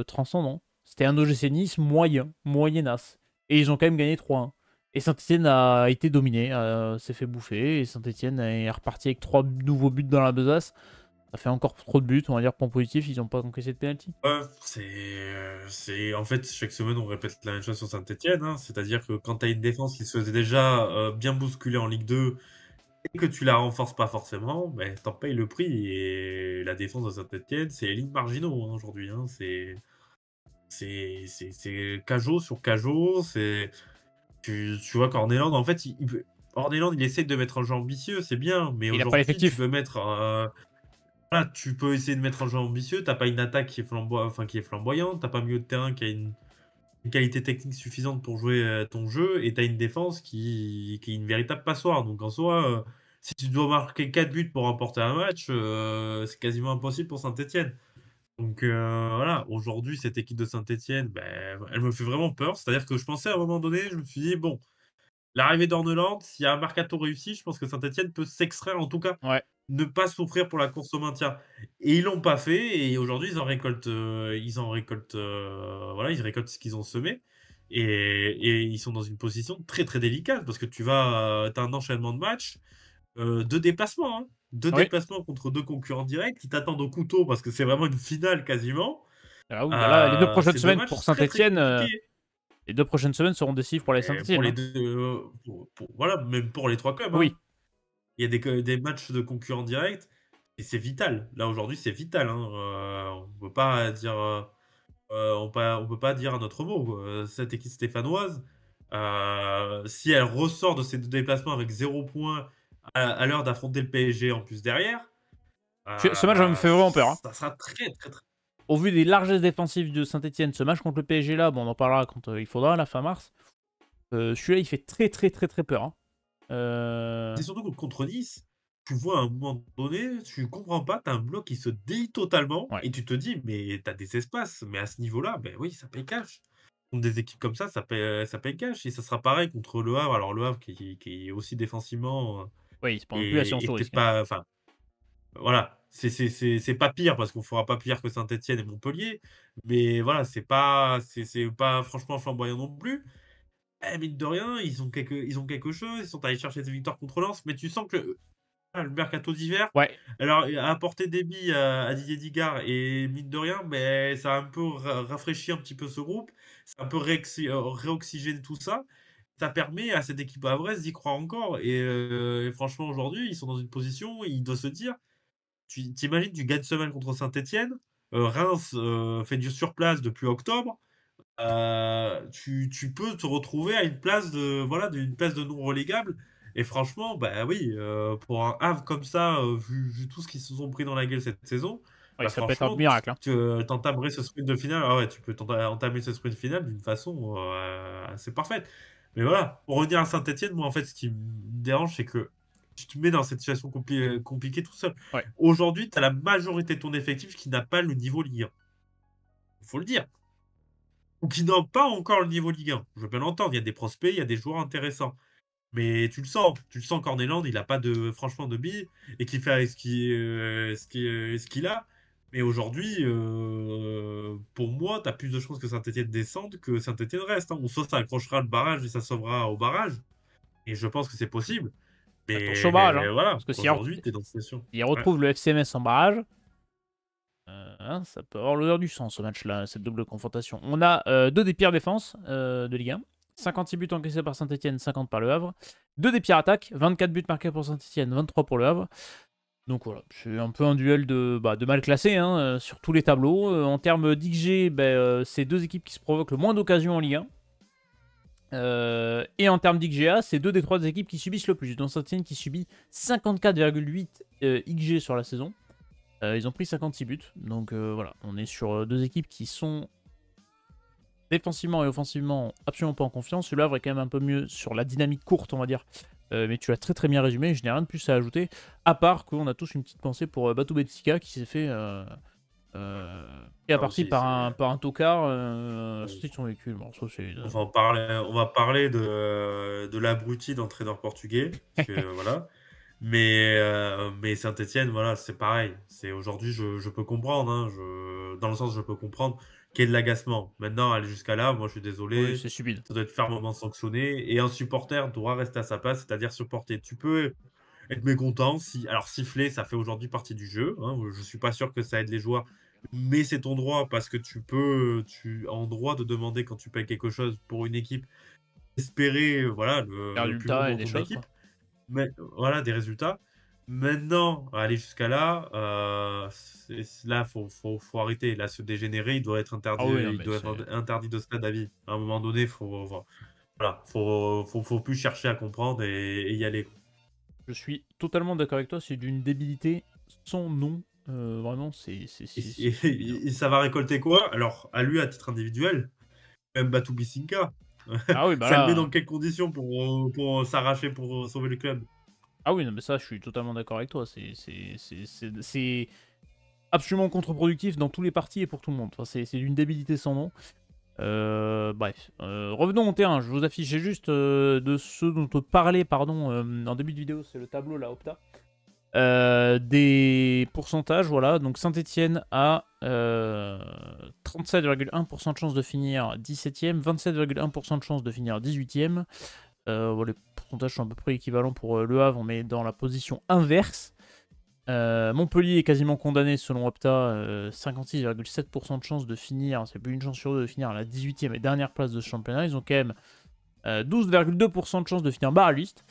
A: transcendant. C'était un OGC Nice moyennasse. Et ils ont quand même gagné 3-1. Et Saint-Etienne a été dominé, s'est fait bouffer, et Saint-Etienne est reparti avec 3 nouveaux buts dans la besace. Ça fait encore trop de buts, on va dire, point positif, ils n'ont pas encaissé de penalty.
B: En fait, chaque semaine, on répète la même chose sur Saint-Etienne. Hein. C'est-à-dire que quand tu as une défense qui se faisait déjà bien bousculer en Ligue 2 et que tu la renforces pas forcément, ben, t'en payes le prix. Et la défense de Saint-Etienne, c'est les lignes marginaux hein, aujourd'hui. Hein. C'est Cajot sur Cajot. Tu vois qu'Ornéland, en fait, Ornéland, il essaie de mettre un jeu ambitieux, c'est bien. Mais
A: Il n'a pas
B: aujourd'hui, tu
A: l'effectif.
B: peux mettre... Voilà, tu peux essayer de mettre un jeu ambitieux, t'as pas une attaque qui est, flamboyante, t'as pas un milieu de terrain qui a une qualité technique suffisante pour jouer ton jeu, et t'as une défense qui est une véritable passoire. Donc en soi, si tu dois marquer 4 buts pour remporter un match, c'est quasiment impossible pour Saint-Etienne. Donc voilà, aujourd'hui, cette équipe de Saint-Etienne, ben, elle me fait vraiment peur. C'est-à-dire que je pensais à un moment donné, je me suis dit, bon, l'arrivée d'Orneland, s'il y a un mercato réussi, je pense que Saint-Etienne peut s'extraire, en tout cas,
A: Ouais.
B: ne pas souffrir pour la course au maintien. Et ils l'ont pas fait, et aujourd'hui, voilà, ils récoltent ce qu'ils ont semé. Et ils sont dans une position très très délicate, parce que t'as un enchaînement de matchs, deux déplacements, hein. Deux
A: Oui.
B: déplacements contre deux concurrents directs qui t'attendent au couteau, parce que c'est vraiment une finale quasiment.
A: Ah oui, bah là, les 2 prochaines
B: C'est deux
A: semaines
B: matchs
A: pour
B: très très
A: Saint-Etienne,
B: compliqués.
A: les 2 prochaines semaines seront décisives pour les
B: Et pour
A: Saint-Etienne.
B: les
A: Hein.
B: deux, voilà, même pour les trois clubs,
A: Oui.
B: hein. Il y a des matchs de concurrents directs et c'est vital. Là, aujourd'hui, c'est vital. Hein. On peut pas dire, on peut pas dire un autre mot. Cette équipe stéphanoise, si elle ressort de ces deux déplacements avec 0 points à l'heure d'affronter le PSG en plus derrière,
A: Ce match me fait vraiment peur. Hein.
B: ça sera très, très, très.
A: Au vu des largesses défensives de Saint-Etienne, ce match contre le PSG là, bon, on en parlera quand il faudra, à la fin mars. Celui-là, il fait très très très très peur. Hein.
B: C'est surtout que contre Nice, tu vois à un moment donné, tu comprends pas, tu as un bloc qui se délie totalement
A: Ouais.
B: et tu te dis, mais tu as des espaces, mais à ce niveau-là, ben oui, ça paye cash. Contre des équipes comme ça paye cash. Et ça sera pareil contre Le Havre. Alors, Le Havre qui est aussi défensivement
A: Oui, il se prend plus la science
B: et
A: au
B: peut-être
A: risque. Hein.
B: pas. Enfin, voilà, c'est pas pire parce qu'on fera pas pire que Saint-Etienne et Montpellier. Mais voilà, c'est pas franchement flamboyant non plus. Eh, mine de rien, ils ont quelque chose. Ils sont allés chercher des victoires contre Lens, mais tu sens que le mercato d'hiver,
A: Ouais.
B: alors a apporté des billes à Didier Digard et mine de rien, mais ça a un peu rafraîchi un petit peu ce groupe, ça a un peu réoxygéné tout ça. Ça permet à cette équipe havraise d'y croire encore. Et franchement, aujourd'hui, ils sont dans une position où ils doivent se dire, tu t'imagines, tu gagnes semaine contre Saint-Etienne, Reims fait du surplace depuis octobre, tu peux te retrouver à une place d'une place de non relégable. Et franchement, bah oui, pour un Havre comme ça, vu tout ce qu'ils se sont pris dans la gueule cette saison,
A: Ouais,
B: bah
A: ça peut être un
B: franchement,
A: miracle. Hein.
B: tu entamerais ce sprint de finale. Ah ouais, tu peux entamer ce sprint final d'une façon assez parfaite. Mais voilà, pour revenir à Saint-Etienne, moi en fait, ce qui me dérange, c'est que tu te mets dans cette situation compliquée tout seul.
A: Ouais.
B: Aujourd'hui, tu as la majorité de ton effectif qui n'a pas le niveau Ligue 1. Il faut le dire, ou qui n'ont pas encore le niveau Ligue 1. Je veux bien l'entendre, il y a des prospects, il y a des joueurs intéressants. Mais tu le sens qu'Ornéland, il n'a pas franchement de billes et qu'il fait avec ce qu'il a. Mais aujourd'hui, pour moi, tu as plus de chances que Saint-Etienne descende que Saint-Etienne reste. Hein. Ou soit ça accrochera le barrage et ça sauvera au barrage. Et je pense que c'est possible.
A: Attention au barrage. Hein.
B: Voilà,
A: Parce que
B: aujourd'hui, tu es dans cette situation.
A: s'il
B: Ouais.
A: retrouve le FCMS en barrage, hein, ça peut avoir l'odeur du sang ce match-là, cette double confrontation. On a 2 des pires défenses de Ligue 1. 56 buts encaissés par Saint-Etienne, 50 par Le Havre. 2 des pires attaques, 24 buts marqués pour Saint-Etienne, 23 pour Le Havre. Donc voilà, c'est un peu un duel de mal classé hein, sur tous les tableaux. En termes d'XG, c'est deux équipes qui se provoquent le moins d'occasions en Ligue 1. Et en termes d'XGA, c'est deux des trois équipes qui subissent le plus. Dont Saint-Etienne qui subit 54,8 XG sur la saison. Ils ont pris 56 buts. Donc voilà, on est sur deux équipes qui sont défensivement et offensivement absolument pas en confiance. Le Havre est quand même un peu mieux sur la dynamique courte, on va dire. Mais tu l'as très très bien résumé. Je n'ai rien de plus à ajouter. À part qu'on a tous une petite pensée pour Batou Betsika qui s'est fait... qui est parti
B: aussi,
A: par un tocard
B: Oui.
A: sorti de son véhicule. Bon, ça c'est...
B: On va parler de l'abruti d'entraîneur portugais, parce que voilà. Mais Saint-Etienne, voilà, c'est pareil. C'est aujourd'hui, je peux comprendre, hein, dans le sens, je peux comprendre qu'il y ait de l'agacement. Maintenant, aller jusqu'à là, moi, je suis
A: Oui,
B: désolé,
A: c'est subide.
B: ça doit être fermement sanctionné. Et un supporter doit rester à sa place, c'est-à-dire supporter. Tu peux être mécontent, alors siffler, ça fait aujourd'hui partie du jeu. Hein, je suis pas sûr que ça aide les joueurs, mais c'est ton droit parce que tu as en droit de demander quand tu payes quelque chose pour une équipe, espérer, voilà,
A: Des
B: le plus bon
A: résultats et
B: pour
A: des
B: ton
A: choses, quoi.
B: équipe. Mais voilà, des résultats. Maintenant, aller jusqu'à là, là, faut arrêter. Là, se dégénérer,
A: Ah oui, non,
B: il
A: mais
B: doit
A: c'est...
B: être interdit de stade à vie. À un moment donné, voilà, faut plus chercher à comprendre et y aller.
A: Je suis totalement d'accord avec toi, c'est d'une débilité sans nom. Vraiment, c'est subide, hein.
B: Et ça va récolter quoi? Alors, à lui, à titre individuel, même Batou Bisinka,
A: Ah oui, bah
B: ça le met
A: là...
B: dans quelles conditions pour s'arracher, pour sauver le club?
A: Ah oui, non, mais ça, je suis totalement d'accord avec toi. C'est absolument contre-productif dans tous les partis et pour tout le monde. Enfin, c'est d'une débilité sans nom. Bref, revenons au terrain. Je vous affichais juste de ce dont on parlait pardon, en début de vidéo, c'est le tableau, la Opta. Des pourcentages, voilà. Donc Saint-Etienne a 37,1% de chance de finir 17ème, 27,1% de chance de finir 18ème. Les pourcentages sont à peu près équivalents pour Le Havre, mais dans la position inverse. Montpellier est quasiment condamné selon Opta, 56,7% de chance de finir, c'est plus une chance sur deux de finir à la 18ème et dernière place de ce championnat. Ils ont quand même 12,2% de chance de finir barragiste.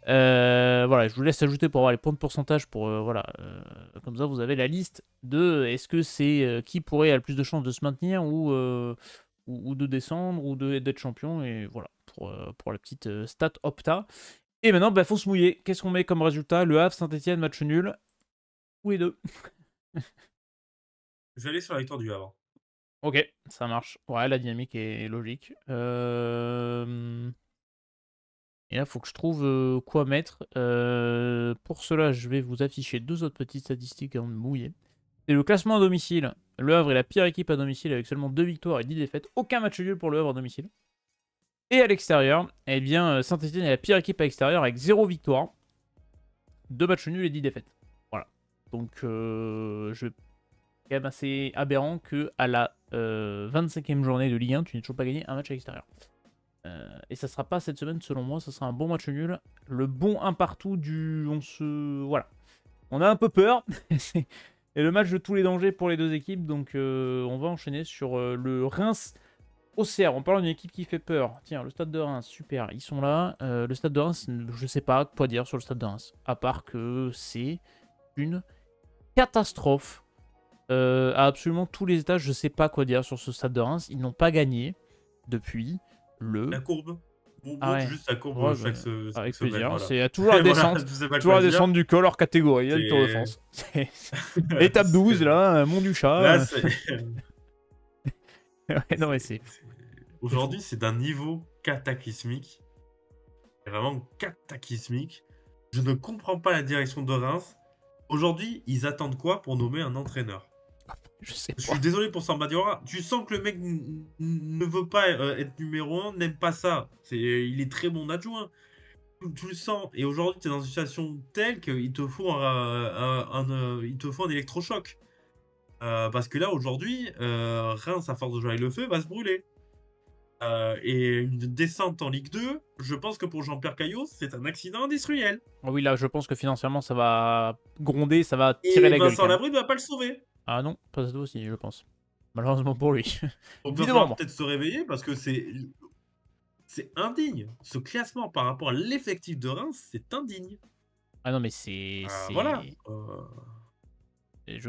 A: Voilà, je vous laisse ajouter pour avoir les points de pourcentage pour voilà, comme ça vous avez la liste de est-ce que c'est qui pourrait avoir le plus de chances de se maintenir ou de descendre ou d'être champion et voilà pour la petite stat Opta. Et maintenant, faut se mouiller. Qu'est-ce qu'on met comme résultat? Le Havre, Saint-Etienne, match nul. Ou les deux.
B: Je vais aller sur la victoire du Havre.
A: Ok, ça marche. Ouais, la dynamique est logique. Et là, il faut que je trouve quoi mettre. Pour cela, je vais vous afficher deux autres petites statistiques avant de mouiller. C'est le classement à domicile. Le Havre est la pire équipe à domicile avec seulement 2 victoires et 10 défaites. Aucun match nul pour le Havre à domicile. Et à l'extérieur, eh bien, Saint-Etienne est la pire équipe à l'extérieur avec 0 victoire, 2 matchs nuls et 10 défaites. Voilà. Donc, je quand même assez aberrant que à la 25e journée de Ligue 1, tu n'aies toujours pas gagné un match à l'extérieur. Et ça sera pas cette semaine selon moi, ça sera un bon match nul. Le bon un partout du... Voilà. On a un peu peur. Et le match de tous les dangers pour les deux équipes. Donc on va enchaîner sur le Reims Auxerre. On parle d'une équipe qui fait peur. Tiens, le stade de Reims, super. Ils sont là. Le stade de Reims, je sais pas quoi dire sur le stade de Reims. À part que c'est une catastrophe. À absolument tous les étages, je sais pas quoi dire sur ce stade de Reims. Ils n'ont pas gagné depuis le...
B: La courbe.
A: Ah
B: Montre
A: ouais,
B: juste la courbe
A: ouais,
B: chaque
A: avec
B: semaine,
A: plaisir.
B: voilà.
A: C'est toujours la
B: Voilà,
A: descente.
B: je sais pas
A: Toujours
B: quoi
A: la
B: dire.
A: descente du col hors catégorie, du Tour de
B: C'est
A: France. Étape 12, là, Mont du
B: là,
A: Chat.
B: c'est
A: Ouais, non, mais c'est fou.
B: aujourd'hui, c'est d'un niveau cataclysmique. Vraiment cataclysmique. Je ne comprends pas la direction de Reims. Aujourd'hui, ils attendent quoi pour nommer un entraîneur?
A: Je sais
B: Je
A: pas.
B: suis désolé pour Samba Diarra. Tu sens que le mec ne veut pas être numéro 1, n'aime pas ça. Il est très bon adjoint. Tu le sens. Et aujourd'hui, tu es dans une situation telle qu'il te faut il te faut un électrochoc. Parce que là, aujourd'hui, Reims, à force de jouer avec le feu, va se brûler. Et une descente en Ligue 2, je pense que pour Jean-Pierre Caillot, c'est un accident industriel.
A: Ah oui, là, je pense que financièrement, ça va gronder, ça va tirer
B: Et
A: la gueule
B: Vincent
A: quand même.
B: Labrie ne va pas le sauver.
A: Ah non, pas cette fois-ci, je pense. Malheureusement pour lui.
B: Donc il va
A: Évidemment,
B: falloir
A: moi.
B: peut-être se réveiller parce que c'est indigne. Ce classement par rapport à l'effectif de Reims, c'est indigne.
A: Ah non, mais c'est
B: Voilà.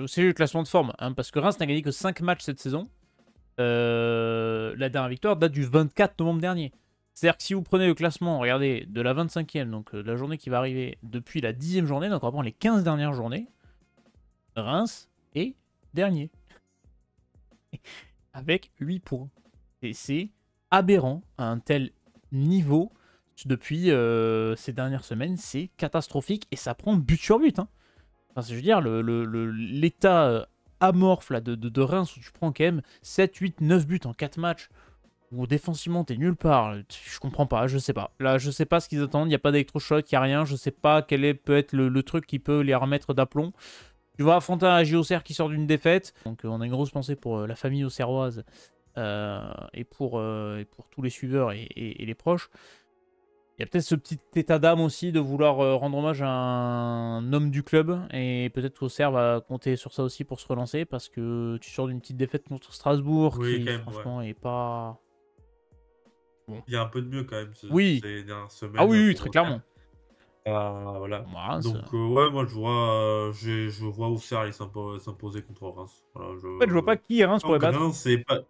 A: c'est le classement de forme, hein, parce que Reims n'a gagné que 5 matchs cette saison. La dernière victoire date du 24 novembre dernier. C'est-à-dire que si vous prenez le classement, regardez, de la 25e, donc de la journée qui va arriver, depuis la 10e journée, donc on va prendre les 15 dernières journées, Reims est dernier. Avec 8 points. Et c'est aberrant à un tel niveau depuis ces dernières semaines. C'est catastrophique et ça prend but sur but. Hein. Enfin, je veux dire, l'état amorphe là, de Reims où tu prends quand même 7, 8, 9 buts en 4 matchs, où défensivement t'es nulle part, je comprends pas, je sais pas. Là, je sais pas ce qu'ils attendent, il n'y a pas d'électrochoc, il n'y a rien, je sais pas peut être le truc qui peut les remettre d'aplomb. Tu vas affronter un JOCR qui sort d'une défaite, donc on a une grosse pensée pour la famille auxerroise et pour tous les suiveurs et les proches. Il y a peut-être ce petit état d'âme aussi de vouloir rendre hommage à un homme du club. Et peut-être qu'Auxerre va compter sur ça aussi pour se relancer. Parce que tu sors d'une petite défaite contre Strasbourg
B: Oui,
A: qui
B: quand même, ouais.
A: franchement est pas... Bon.
B: Il y a un peu de mieux quand même
A: Oui.
B: ces dernières
A: Ah
B: semaines
A: oui, oui,
B: pour
A: très
B: Auxerre.
A: clairement.
B: Voilà.
A: Moi, ça...
B: Donc, ouais, moi, je vois Auxerre aller s'imposer contre Reims. Voilà,
A: En fait, je vois pas qui Reims
B: tant
A: pourrait
B: que
A: battre.
B: Reims, c'est pas.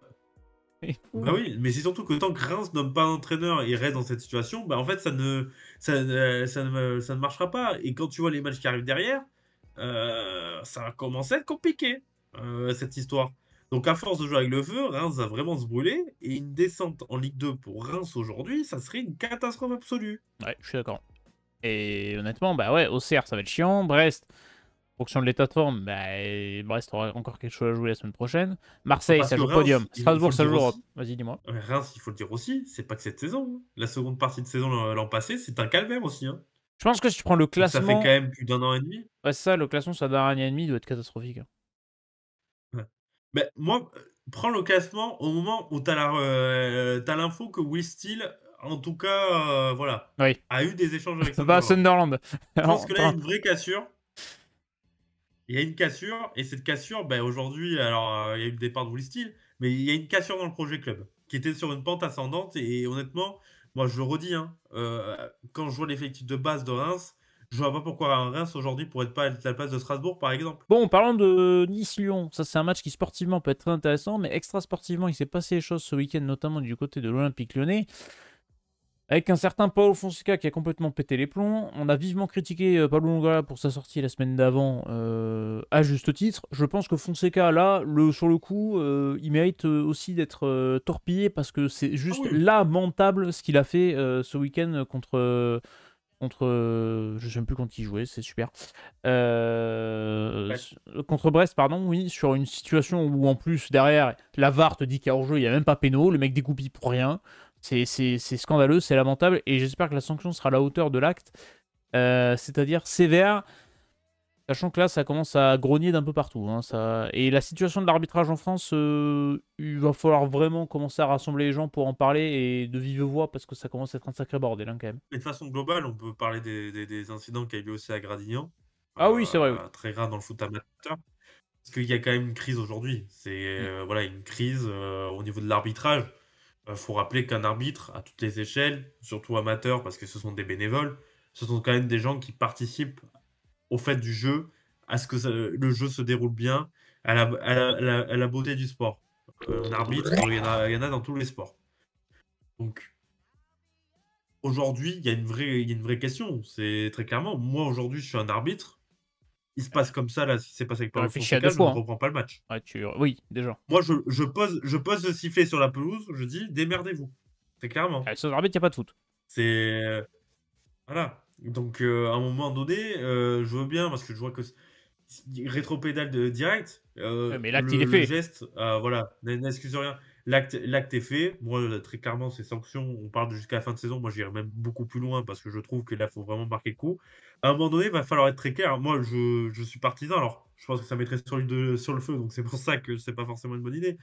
A: C'est fou.
B: Bah oui, mais c'est surtout que tant que Reims nomme pas d'entraîneur et reste dans cette situation, bah en fait, ça ne marchera pas. Et quand tu vois les matchs qui arrivent derrière, ça va commencer à être compliqué, cette histoire. Donc, à force de jouer avec le feu, Reims va vraiment se brûler. Et une descente en Ligue 2 pour Reims aujourd'hui, ça serait une catastrophe absolue.
A: Ouais, je suis d'accord. Et honnêtement, bah ouais, Auxerre, ça va être chiant. Brest, en fonction de l'état de forme, bah, Brest aura encore quelque chose à jouer la semaine prochaine. Marseille,
B: Parce
A: ça
B: que
A: joue
B: Reims,
A: podium.
B: il faut
A: Strasbourg,
B: le
A: ça
B: dire
A: joue Europe.
B: aussi.
A: Vas-y, dis-moi.
B: Reims, il faut le dire aussi, c'est pas que cette saison, hein. La seconde partie de saison l'an passé, c'est un calvaire aussi, hein.
A: Je pense que si tu prends le
B: Donc ça fait quand
A: classement...
B: même plus d'un an et demi.
A: Ouais, c'est ça, le classement sur la dernière année et demie doit être catastrophique. Hein.
B: Ouais. Mais moi, prends le classement au moment où tu l'info que Will Steele, en tout cas, voilà,
A: Oui.
B: a eu des échanges avec
A: Va à
B: Sunderland.
A: Sunderland.
B: Je pense que là, il y a
A: Enfin,
B: une vraie cassure. Il y a une cassure, et cette cassure, ben, aujourd'hui, alors, il y a eu le départ de Will Steele, mais il y a une cassure dans le projet club, qui était sur une pente ascendante, et honnêtement, moi, je le redis, hein, quand je vois l'effectif de base de Reims, je vois pas pourquoi Reims, aujourd'hui, pourrait pas être à la place de Strasbourg, par exemple.
A: bon, parlant de Nice-Lyon, ça c'est un match qui sportivement peut être très intéressant, mais extra sportivement, il s'est passé des choses ce week-end, notamment du côté de l'Olympique Lyonnais, avec un certain Paulo Fonseca qui a complètement pété les plombs. On a vivement critiqué Pablo Longoria pour sa sortie la semaine d'avant, à juste titre. Je pense que Fonseca, là, sur le coup, il mérite aussi d'être torpillé parce que c'est
B: Ah
A: juste
B: oui,
A: lamentable ce qu'il a fait ce week-end je sais même plus contre qui il jouait, c'est super.
B: Brest.
A: Contre Brest, pardon, oui, sur une situation où en plus derrière la VAR te dit qu'il y a hors-jeu, il n'y a même pas péno, le mec dégoupille pour rien. C'est scandaleux, c'est lamentable, et j'espère que la sanction sera à la hauteur de l'acte, c'est-à-dire sévère, sachant que là ça commence à grogner d'un peu partout. Hein, ça... Et la situation de l'arbitrage en France, il va falloir vraiment commencer à rassembler les gens pour en parler, et de vive voix, parce que ça commence à être un sacré bordel hein, quand même.
B: Mais de façon globale, on peut parler des incidents qui a eu lieu aussi à Gradignan,
A: Ah oui, c'est vrai, oui.
B: très grave dans le foot amateur. Parce qu'il y a quand même une crise aujourd'hui. C'est
A: Mm.
B: voilà, une crise au niveau de l'arbitrage. Il faut rappeler qu'un arbitre, à toutes les échelles, surtout amateur, parce que ce sont des bénévoles, ce sont quand même des gens qui participent au fait du jeu, à ce que le jeu se déroule bien, à la beauté du sport. Un arbitre, il y en a dans tous les sports. Donc aujourd'hui, il y a une vraie question. C'est très clairement, moi aujourd'hui, je suis un arbitre. Il se passe comme ça, là, ce qui s'est passé avec
A: Tu
B: Paulo
A: réfléchis à
B: Fonseca,
A: deux
B: je ne
A: fois. Hein.
B: reprends pas le match.
A: Ouais, oui, déjà.
B: Moi, je pose le sifflet sur la pelouse, je dis démerdez-vous. Très clairement.
A: Sur l'arbitre, il n'y a pas de foot.
B: C'est. Voilà. Donc, à un moment donné, je veux bien, parce que je vois que rétropédale direct,
A: Ouais, mais l'acte, il est
B: le
A: fait.
B: geste, voilà, n'excuse rien. L'acte est fait. Moi, très clairement, ces sanctions, on parle jusqu'à la fin de saison. Moi, j'irai même beaucoup plus loin parce que je trouve que là, il faut vraiment marquer le coup. À un moment donné, il va falloir être très clair. Moi, je suis partisan. Alors, je pense que ça mettrait sur le feu, donc c'est pour ça que c'est pas forcément une bonne idée.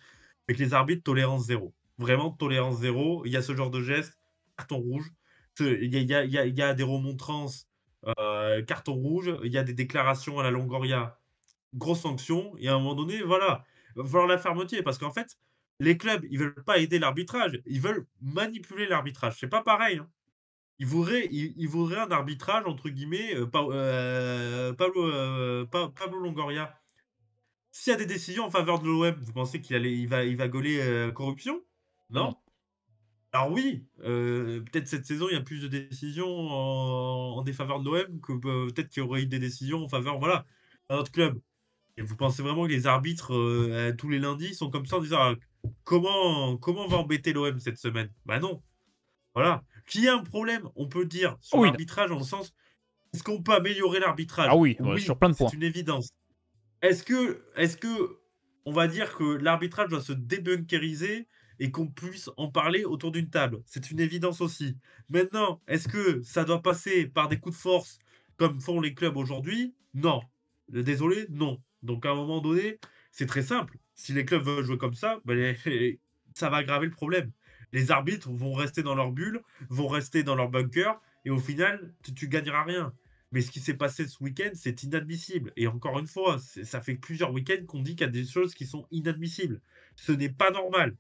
B: Mais que les arbitres, tolérance zéro. Vraiment, tolérance zéro. Il y a ce genre de geste, carton rouge. Il y a des remontrances, carton rouge. Il y a des déclarations à la Longoria, grosse sanction. Et à un moment donné, voilà, il va falloir la fermeté. Parce qu'en fait, les clubs, ils veulent pas aider l'arbitrage. Ils veulent manipuler l'arbitrage. C'est pas pareil, hein. il vaudrait un arbitrage entre guillemets, Pablo Longoria. S'il y a des décisions en faveur de l'OM, vous pensez il va gauler, corruption?
A: Non.
B: Non? Alors oui, peut-être cette saison, il y a plus de décisions en défaveur de l'OM que peut-être qu'il y aurait eu des décisions en faveur, voilà, d'un autre club. Et vous pensez vraiment que les arbitres, tous les lundis sont comme ça en disant: «Ah, comment on va embêter l'OM cette semaine?» Bah non, voilà. Qu'il y ait un problème, on peut le dire, sur
A: Oui, non.
B: l'arbitrage dans le sens, est-ce qu'on peut améliorer
A: Ah
B: l'arbitrage?
A: oui, ouais, sur
B: Oui,
A: plein de
B: c'est
A: points.
B: une évidence. Est-ce que on va dire que l'arbitrage doit se débunkériser et qu'on puisse en parler autour d'une table? C'est une évidence aussi. Maintenant, est-ce que ça doit passer par des coups de force comme font les clubs aujourd'hui? Non. Désolé, non. Donc à un moment donné, c'est très simple. Si les clubs veulent jouer comme ça, ben ça va aggraver le problème. Les arbitres vont rester dans leur bulle, vont rester dans leur bunker et au final, tu gagneras rien. Mais ce qui s'est passé ce week-end, c'est inadmissible et encore une fois, ça fait plusieurs week-ends qu'on dit qu'il y a des choses qui sont inadmissibles. Ce n'est pas normal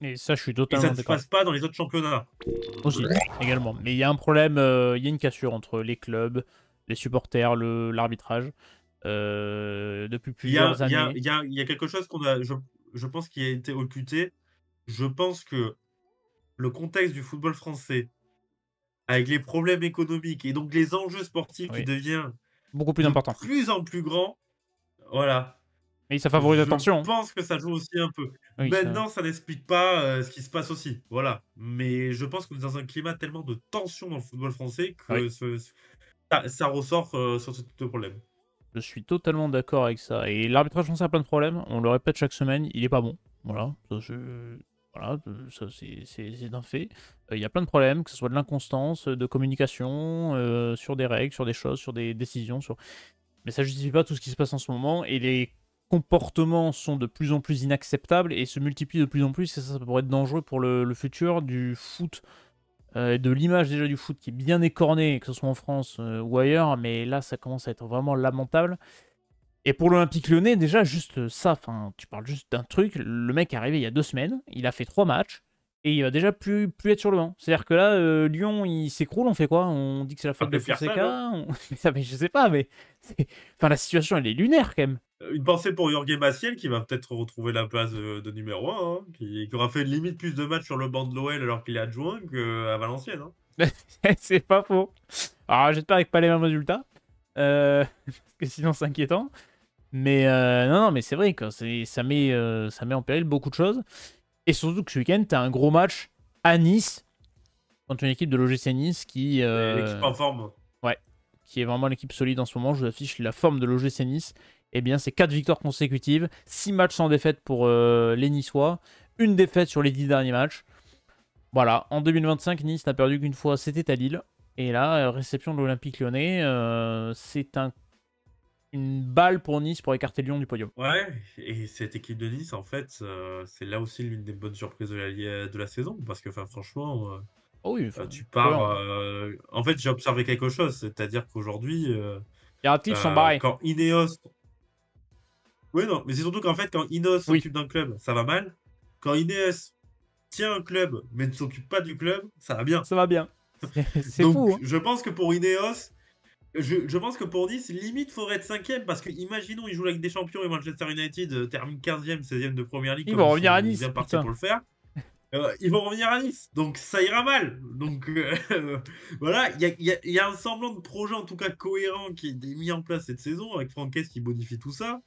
A: Et ça, je suis
B: et ça
A: totalement
B: ne se
A: d'accord.
B: passe pas dans les autres championnats.
A: Aussi, également. Mais il y a un problème, il y a une cassure entre les clubs, les supporters, l'arbitrage, depuis plusieurs années.
B: Il y a quelque chose qu'on a je pense qui a été occulté. Je pense que le contexte du football français, avec les problèmes économiques et donc les enjeux sportifs qui
A: Oui,
B: deviennent
A: beaucoup plus
B: de
A: important.
B: plus en plus grands, voilà.
A: Et ça favorise la
B: Je
A: tension.
B: pense que ça joue aussi un peu.
A: Oui, ça...
B: Maintenant, ça n'explique pas, ce qui se passe aussi, voilà. Mais je pense qu'on est dans un climat tellement de tension dans le football français
A: oui,
B: que ça ressort, sur ce type de problème.
A: je suis totalement d'accord avec ça. Et l'arbitrage français a plein de problèmes. On le répète chaque semaine, il est pas bon. Voilà, voilà, ça c'est un fait. Il y a plein de problèmes, que ce soit de l'inconstance, de communication, sur des règles, sur des choses, sur des décisions, sur... Mais ça justifie pas tout ce qui se passe en ce moment. Et les comportements sont de plus en plus inacceptables et se multiplient de plus en plus. Et ça pourrait être dangereux pour le futur du foot, et de l'image déjà du foot qui est bien écornée, que ce soit en France ou ailleurs. Mais là, ça commence à être vraiment lamentable. Et pour l'Olympique Lyonnais, déjà, juste ça, enfin, tu parles juste d'un truc. Le mec est arrivé il y a 2 semaines, il a fait 3 matchs, et il va déjà plus être sur le banc. C'est-à-dire que là, Lyon, il s'écroule, on fait quoi? On dit que c'est la faute de
B: Après personne, hein.
A: Fonseca? Mais je sais pas, mais... Enfin, la situation, elle est lunaire, quand même.
B: Une pensée pour Jorge Maciel qui va peut-être retrouver la place de numéro 1, hein, qui aura fait limite plus de matchs sur le banc de l'OL alors qu'il est adjoint qu'à Valenciennes, hein.
A: C'est pas faux. Alors, j'espère avec pas les mêmes résultats, parce que sinon, c'est inquiétant. Mais non, non, mais c'est vrai que ça met en péril beaucoup de choses. Et surtout que ce week-end, tu as un gros match à Nice contre une équipe de l'OGC Nice qui,
B: L'équipe en forme.
A: ouais, qui est vraiment l'équipe solide en ce moment. Je vous affiche la forme de l'OGC Nice. Eh bien, c'est 4 victoires consécutives, 6 matchs sans défaite pour les Niçois, une défaite sur les 10 derniers matchs. Voilà, en 2025, Nice n'a perdu qu'une fois, c'était à Lille. Et là, réception de l'Olympique Lyonnais, c'est une balle pour Nice pour écarter Lyon du podium.
B: Ouais, et cette équipe de Nice, en fait, c'est là aussi l'une des bonnes surprises de la saison parce que, enfin, franchement,
A: Oh oui, enfin,
B: tu pars,
A: incroyable.
B: en fait, j'ai observé quelque chose, c'est-à-dire qu'aujourd'hui,
A: Les actifs sont barrés.
B: quand Ineos oui, non, mais c'est surtout qu'en fait, quand Ineos
A: Oui,
B: s'occupe d'un club, ça va mal. Quand Ineos tient un club, mais ne s'occupe pas du club, ça va bien.
A: ça va bien. C'est fou,
B: Donc,
A: hein.
B: je pense que pour Ineos, je pense que pour Nice, limite, faudrait être cinquième parce que, imaginons, ils jouent avec des champions et Manchester United termine 15e, 16e de première ligue
A: Ils
B: comme
A: vont
B: ils
A: revenir à
B: sont
A: Nice,
B: bien partis
A: putain.
B: pour le faire. Ils vont revenir à Nice, donc ça ira mal. Donc voilà, il y a un semblant de projet en tout cas cohérent qui est mis en place cette saison avec Franquès qui bonifie tout ça.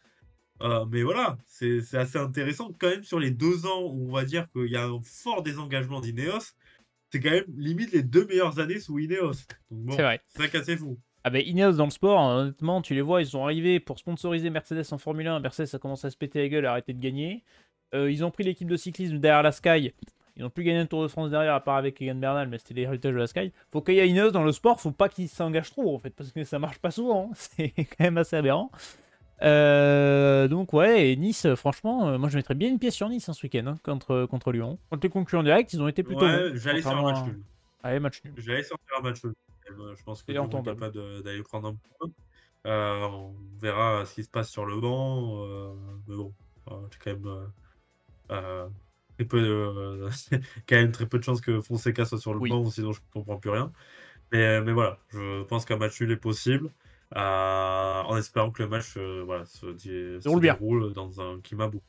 B: Mais voilà, c'est assez intéressant quand même sur les 2 ans où on va dire qu'il y a un fort désengagement d'Ineos. C'est quand même limite les 2 meilleures années sous Ineos. Donc
A: C'est
B: bon,
A: vrai.
B: c'est ça qui est assez fou.
A: Ah ben Ineos dans le sport, honnêtement, tu les vois, ils sont arrivés pour sponsoriser Mercedes en Formule 1. Mercedes a commencé à se péter la gueule, à arrêter de gagner. Ils ont pris l'équipe de cyclisme derrière la Sky. Ils n'ont plus gagné un Tour de France derrière, à part avec Egan Bernal, mais c'était l'héritage de la Sky. Faut qu'il y ait Ineos dans le sport, faut pas qu'ils s'engagent trop, en fait, parce que ça marche pas souvent. Hein. C'est quand même assez aberrant. Donc ouais, et Nice, franchement, moi je mettrais bien une pièce sur Nice ce week-end, hein, contre Lyon. Contre les concurrents directs, ils ont été plutôt bons,
B: Ouais, j'allais sur un
A: contrairement
B: match
A: à...
B: nul.
A: Allez, match nul.
B: J'allais sortir un match nul. Je pense que
A: C'est
B: Lyon est
A: entendable.
B: capable d'aller prendre un point. On verra ce qui se passe sur le banc. Mais bon, j'ai quand même très peu, quand même très peu de chances que Fonseca soit sur le
A: Oui,
B: banc, sinon je comprends plus rien. Mais voilà, je pense qu'un match nul est possible, en espérant que le match, voilà,
A: ça
B: se
A: roule bien.
B: déroule dans un climat beau.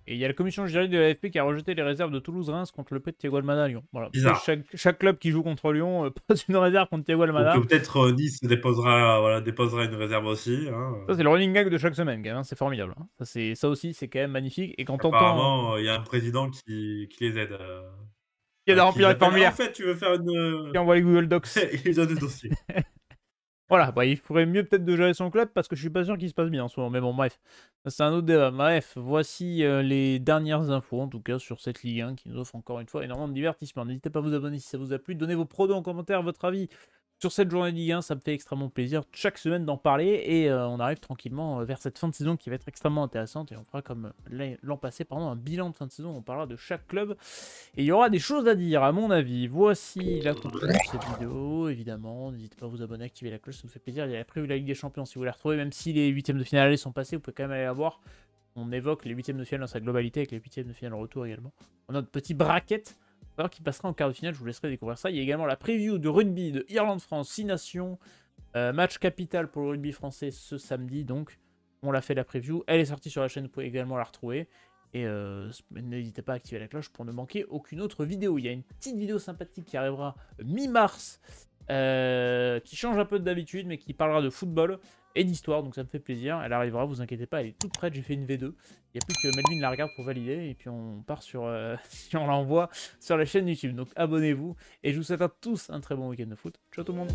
A: Et il y a la commission juridique de l'AFP qui a rejeté les réserves de Toulouse-Reims contre le Thiago Almada à Lyon. Voilà. Parce que
B: Bizarre.
A: chaque club qui joue contre Lyon pose une réserve contre Thiago
B: Donc
A: Almada.
B: peut-être, Nice déposera, voilà, déposera une réserve aussi, hein,
A: Ça, c'est le running gag de chaque semaine, quand même, hein. C'est formidable, hein. Ça aussi, c'est quand même magnifique. Et quand t'entends
B: apparemment, il y a un président qui les aide,
A: qu'il y a de
B: qui
A: remplir
B: les
A: les
B: appelle: «Ah, au
A: formulaires,
B: fait, tu veux faire une,
A: qui envoie les Google Docs.
B: il lui donne le dossier.
A: Voilà, bah, il ferait mieux peut-être de gérer son club parce que je suis pas sûr qu'il se passe bien en ce moment. Mais bon, bref, ça, c'est un autre débat. Bref, voici les dernières infos, en tout cas, sur cette Ligue 1 qui nous offre encore une fois énormément de divertissement. N'hésitez pas à vous abonner si ça vous a plu. Donnez vos pronos en commentaire, votre avis sur cette journée de Ligue 1. Ça me fait extrêmement plaisir chaque semaine d'en parler. Et on arrive tranquillement vers cette fin de saison qui va être extrêmement intéressante. Et on fera comme l'an passé, pardon, un bilan de fin de saison. On parlera de chaque club. Et il y aura des choses à dire, à mon avis. Voici la conclusion de cette vidéo, évidemment. N'hésitez pas à vous abonner, activer la cloche, ça nous fait plaisir. Il y a la prévue de la Ligue des Champions, si vous voulez la retrouver, même si les huitièmes de finale aller sont passés, vous pouvez quand même aller la voir. On évoque les huitièmes de finale dans sa globalité, avec les huitièmes de finale en retour également. On a notre petit bracket, alors qui passera en quart de finale, je vous laisserai découvrir ça. Il y a également la preview de rugby de Irlande-France, 6 nations. Match capital pour le rugby français ce samedi, donc on l'a fait la preview. Elle est sortie sur la chaîne, vous pouvez également la retrouver. Et n'hésitez pas à activer la cloche pour ne manquer aucune autre vidéo. Il y a une petite vidéo sympathique qui arrivera mi-mars, qui change un peu d'habitude, mais qui parlera de football et d'histoire, donc ça me fait plaisir. Elle arrivera, vous inquiétez pas, elle est toute prête, j'ai fait une V2. Il n'y a plus que Melvin la regarde pour valider, et puis on part sur, si on l'envoie sur la chaîne YouTube. Donc abonnez-vous, et je vous souhaite à tous un très bon week-end de foot. Ciao tout le monde.